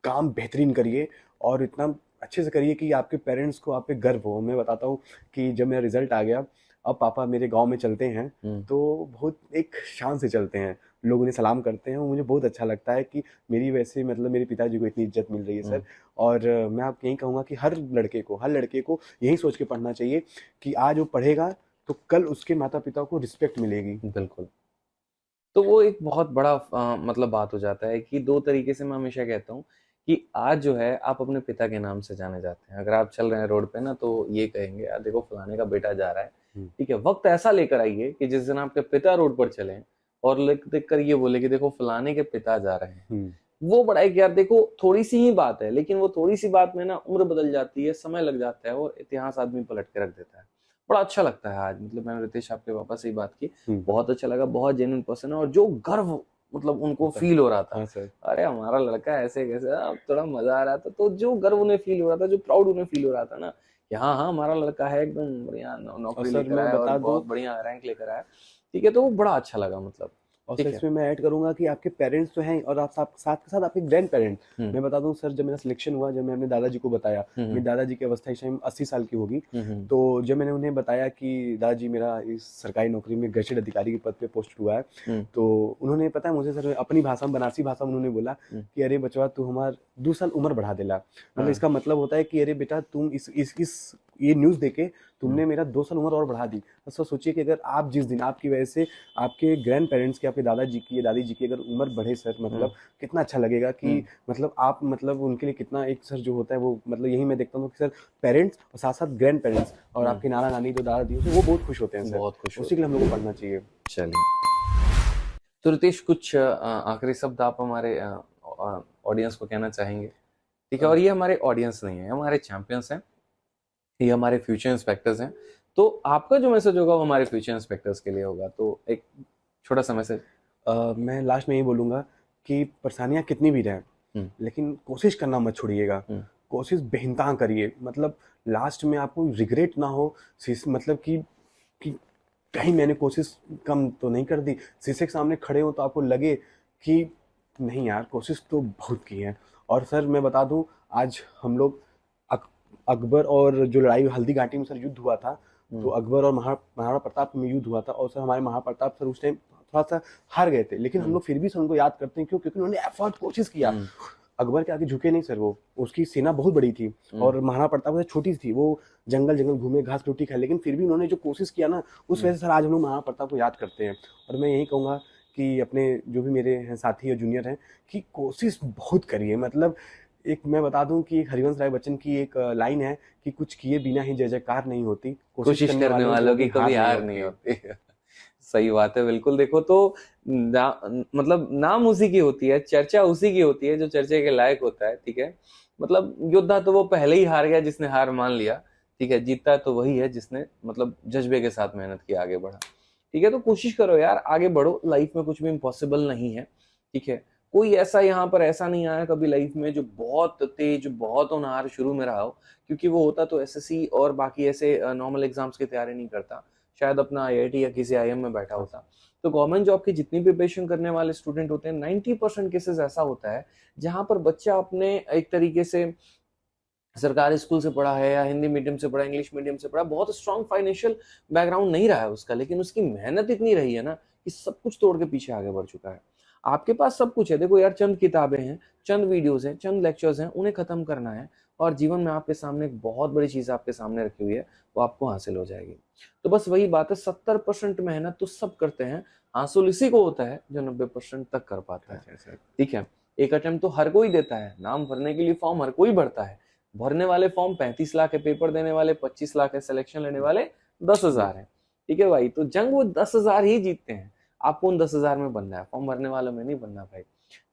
B: काम बेहतरीन करिए और इतना अच्छे से करिए कि आपके पेरेंट्स को आप पे गर्व हो। मैं बताता हूँ कि जब मेरा रिजल्ट आ गया, अब पापा मेरे गांव में चलते हैं तो बहुत एक शान से चलते हैं, लोग उन्हें सलाम करते हैं। मुझे बहुत अच्छा लगता है कि मेरी वैसे मतलब मेरे पिताजी को इतनी इज्जत मिल रही है सर। और मैं आप यही कहूँगा कि हर लड़के को यही सोच के पढ़ना चाहिए कि आज वो पढ़ेगा तो कल उसके माता पिता को रिस्पेक्ट मिलेगी।
A: बिल्कुल। तो वो एक बहुत बड़ा मतलब बात हो जाता है कि दो तरीके से मैं हमेशा कहता हूँ कि आज जो है आप अपने पिता के नाम से जाने जाते हैं। अगर आप चल रहे हैं रोड पे ना, तो ये कहेंगे यार देखो फलाने का बेटा जा रहा है, ठीक है। वक्त ऐसा लेकर आइए कि जिस दिन आपके पिता रोड पर चले और देख कर ये बोले कि देखो फलाने के पिता जा रहे हैं, वो बड़ा एक, यार देखो थोड़ी सी ही बात है, लेकिन वो थोड़ी सी बात में ना उम्र बदल जाती है, समय लग जाता है और इतिहास आदमी पलट के रख देता है। बड़ा अच्छा लगता है आज, मतलब मैंने रितेश आपके पापा से ही बात की, बहुत अच्छा लगा, बहुत जेन्युइन पर्सन है और जो गर्व मतलब उनको फील हो रहा था, अरे हमारा लड़का ऐसे कैसे, अब थोड़ा मजा आ रहा था। तो जो गर्व उन्हें फील हो रहा था, जो प्राउड उन्हें फील हो रहा था ना कि हाँ हाँ हमारा लड़का है एकदम बढ़िया नौकरी लेकर आया और बहुत बढ़िया रैंक लेकर आया, ठीक है, तो वो बड़ा अच्छा लगा मतलब।
B: और सर इसमें मैं ऐड करूंगा कि आपके पेरेंट्स तो हैं और आप साथ के साथ आपके ग्रैंड पेरेंट्स। मैं बता दूं सर, जब मेरा सिलेक्शन हुआ, जब मैं अपने दादाजी को बताया, मेरे दादाजी की अवस्था इस टाइम 80 साल की होगी, तो जब मैंने उन्हें बताया कि दादाजी मेरा इस सरकारी नौकरी में गजेटेड अधिकारी के पद पे पोस्ट हुआ है, तो उन्होंने पता है मुझे सर अपनी भाषा में, बनारसी भाषा में उन्होंने बोला कि अरे बचवा तू हमार 2 साल उम्र बढ़ा देला। मतलब इसका मतलब होता है कि अरे बेटा तुम इस ये न्यूज़ देके तुमने मेरा 2 साल उम्र और बढ़ा दी। तो सोचिए कि अगर आप जिस दिन आपकी वजह से आपके ग्रैंड पेरेंट्स की, आपके दादाजी की या दादी जी की अगर उम्र बढ़े सर, मतलब कितना अच्छा लगेगा कि मतलब आप मतलब उनके लिए कितना एक सर जो होता है वो, मतलब यही मैं देखता हूँ कि सर पेरेंट्स और साथ साथ ग्रैंड पेरेंट्स और आपके नाना नानी जो दादा दी वो बहुत खुश होते हैं सर,
A: बहुत खुश,
B: उसी के लिए हम लोग को पढ़ना चाहिए।
A: चलिए, तो रितेश कुछ आखिरी शब्द आप हमारे ऑडियंस को कहना चाहेंगे? ठीक है, और ये हमारे ऑडियंस नहीं है, हमारे चैंपियंस हैं, ये हमारे फ्यूचर इंस्पेक्टर्स हैं, तो आपका जो मैसेज होगा वो हमारे फ्यूचर इंस्पेक्टर्स के लिए होगा, तो एक छोटा सा मैसेज।
B: मैं लास्ट में यही बोलूँगा कि परेशानियाँ कितनी भी रहें, लेकिन कोशिश करना मत छोड़िएगा, कोशिश बेइंतहा करिए। मतलब लास्ट में आपको रिग्रेट ना हो, मतलब कि कहीं मैंने कोशिश कम तो नहीं कर दी। शीशे के सामने खड़े हो तो आपको लगे कि नहीं यार कोशिश तो बहुत की है। और सर मैं बता दूं, आज हम लोग अकबर और जो लड़ाई हल्दी घाटी में सर युद्ध हुआ था, तो अकबर और महाराणा प्रताप में युद्ध हुआ था और सर हमारे महाप्रताप सर उस टाइम थोड़ा सा हार गए थे, लेकिन हम लोग फिर भी सर उनको याद करते हैं। क्यों? क्योंकि उन्होंने एफर्ट कोशिश किया। अकबर के आगे झुके नहीं सर, वो उसकी सेना बहुत बड़ी थी और महाराणा प्रताप छोटी थी, वो जंगल जंगल घूमे, घास रोटी खाए, लेकिन फिर भी उन्होंने जो कोशिश किया ना, उस वजह से सर आज हम लोग महाराणा प्रताप को याद करते हैं। और मैं यही कहूँगा कि अपने जो भी मेरे हैं साथी और जूनियर हैं कि कोशिश बहुत करिए। मतलब एक मैं बता दूं कि एक हरिवंश राय बच्चन की एक लाइन है कि कुछ किए बिना ही जय जयकार नहीं होती,
A: कोशिश करने वालों की कभी हार नहीं होती। सही बात है, बिल्कुल। देखो तो मतलब नाम उसी की होती है, चर्चा उसी की होती है जो चर्चा के लायक होता है, ठीक है। मतलब योद्धा तो वो पहले ही हार गया जिसने हार मान लिया, ठीक है। जीता तो वही है जिसने मतलब जज्बे के साथ मेहनत की, आगे बढ़ा, ठीक है। तो कोशिश करो यार, आगे बढ़ो। लाइफ में कुछ भी इम्पॉसिबल नहीं है, ठीक है। कोई ऐसा यहाँ पर ऐसा नहीं आया कभी लाइफ में जो बहुत तेज, बहुत होनहार शुरू में रहा हो, क्योंकि वो होता तो एसएससी और बाकी ऐसे नॉर्मल एग्जाम्स की तैयारी नहीं करता, शायद अपना आईआईटी या किसी आईएम में बैठा होता। तो गवर्नमेंट जॉब की जितनी प्रिपरेशन करने वाले स्टूडेंट होते हैं, 90% केसेस ऐसा होता है जहां पर बच्चा अपने एक तरीके से सरकारी स्कूल से पढ़ा है या हिंदी मीडियम से पढ़ा, इंग्लिश मीडियम से पढ़ा, बहुत स्ट्रॉन्ग फाइनेंशियल बैकग्राउंड नहीं रहा है उसका, लेकिन उसकी मेहनत इतनी रही है ना कि सब कुछ तोड़ के पीछे आगे बढ़ चुका है। आपके पास सब कुछ है, देखो यार, चंद किताबें हैं, चंद वीडियोस हैं, चंद लेक्चर्स हैं, उन्हें खत्म करना है और जीवन में आपके सामने एक बहुत बड़ी चीज आपके सामने रखी हुई है, वो आपको हासिल हो जाएगी। तो बस वही बात है, 70% मेहनत तो सब करते हैं, हासिल इसी को होता है जो 90% तक कर पाता है, ठीक है। एक अटेम्प्ट तो हर कोई देता है, नाम भरने के लिए फॉर्म हर कोई भरता है, भरने वाले फॉर्म 35 लाख है, पेपर देने वाले 25 लाख है, सिलेक्शन लेने वाले 10,000 है, ठीक है भाई। तो जंग वो 10,000 ही जीतते हैं, आपको उन 10,000 में बनना है, फॉर्म भरने वालों में नहीं बनना भाई।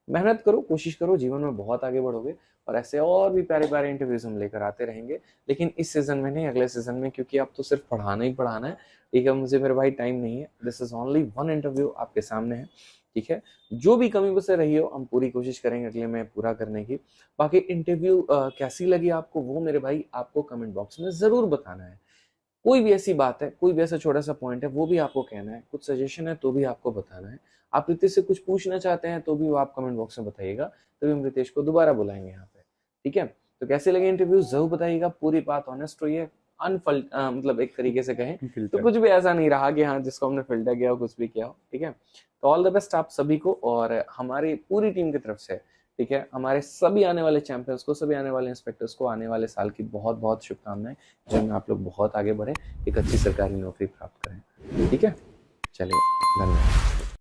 A: मेहनत करो, कोशिश करो, जीवन में बहुत आगे बढ़ोगे और ऐसे और भी प्यारे प्यारे इंटरव्यूज हम लेकर आते रहेंगे, लेकिन इस सीजन में नहीं, अगले सीजन में, क्योंकि अब तो सिर्फ पढ़ाना ही पढ़ाना है, ठीक है। मुझे मेरे भाई टाइम नहीं है, this is only one interview आपके सामने है, ठीक है। जो भी कमी मुझसे रही हो हम पूरी कोशिश करेंगे अगले में पूरा करने की। बाकी इंटरव्यू कैसी लगी आपको, वो मेरे भाई आपको कमेंट बॉक्स में जरूर बताना है। कोई भी ऐसी बात है, कोई भी ऐसा छोटा सा पॉइंट है, वो भी आपको कहना है, कुछ सजेशन है तो भी आपको बताना है। आप रितेश से कुछ पूछना चाहते हैं तो भी वो आप कमेंट बॉक्स में बताइएगा, तभी हम रितेश को दोबारा बुलाएंगे यहाँ पे, ठीक है। तो कैसे लगे इंटरव्यू जरूर बताइएगा, पूरी बात ऑनेस्ट रही है, मतलब एक तरीके से कहें तो कुछ भी ऐसा नहीं रहा कि हाँ जिसको हमने फिल्टर किया हो, कुछ भी किया हो, ठीक है। तो ऑल द बेस्ट आप सभी को, और हमारी पूरी टीम की तरफ से, ठीक है, हमारे सभी आने वाले चैंपियंस को, सभी आने वाले इंस्पेक्टर्स को आने वाले साल की बहुत बहुत शुभकामनाएं, जिनमें आप लोग बहुत आगे बढ़े, एक अच्छी सरकारी नौकरी प्राप्त करें, ठीक है। चलिए, धन्यवाद।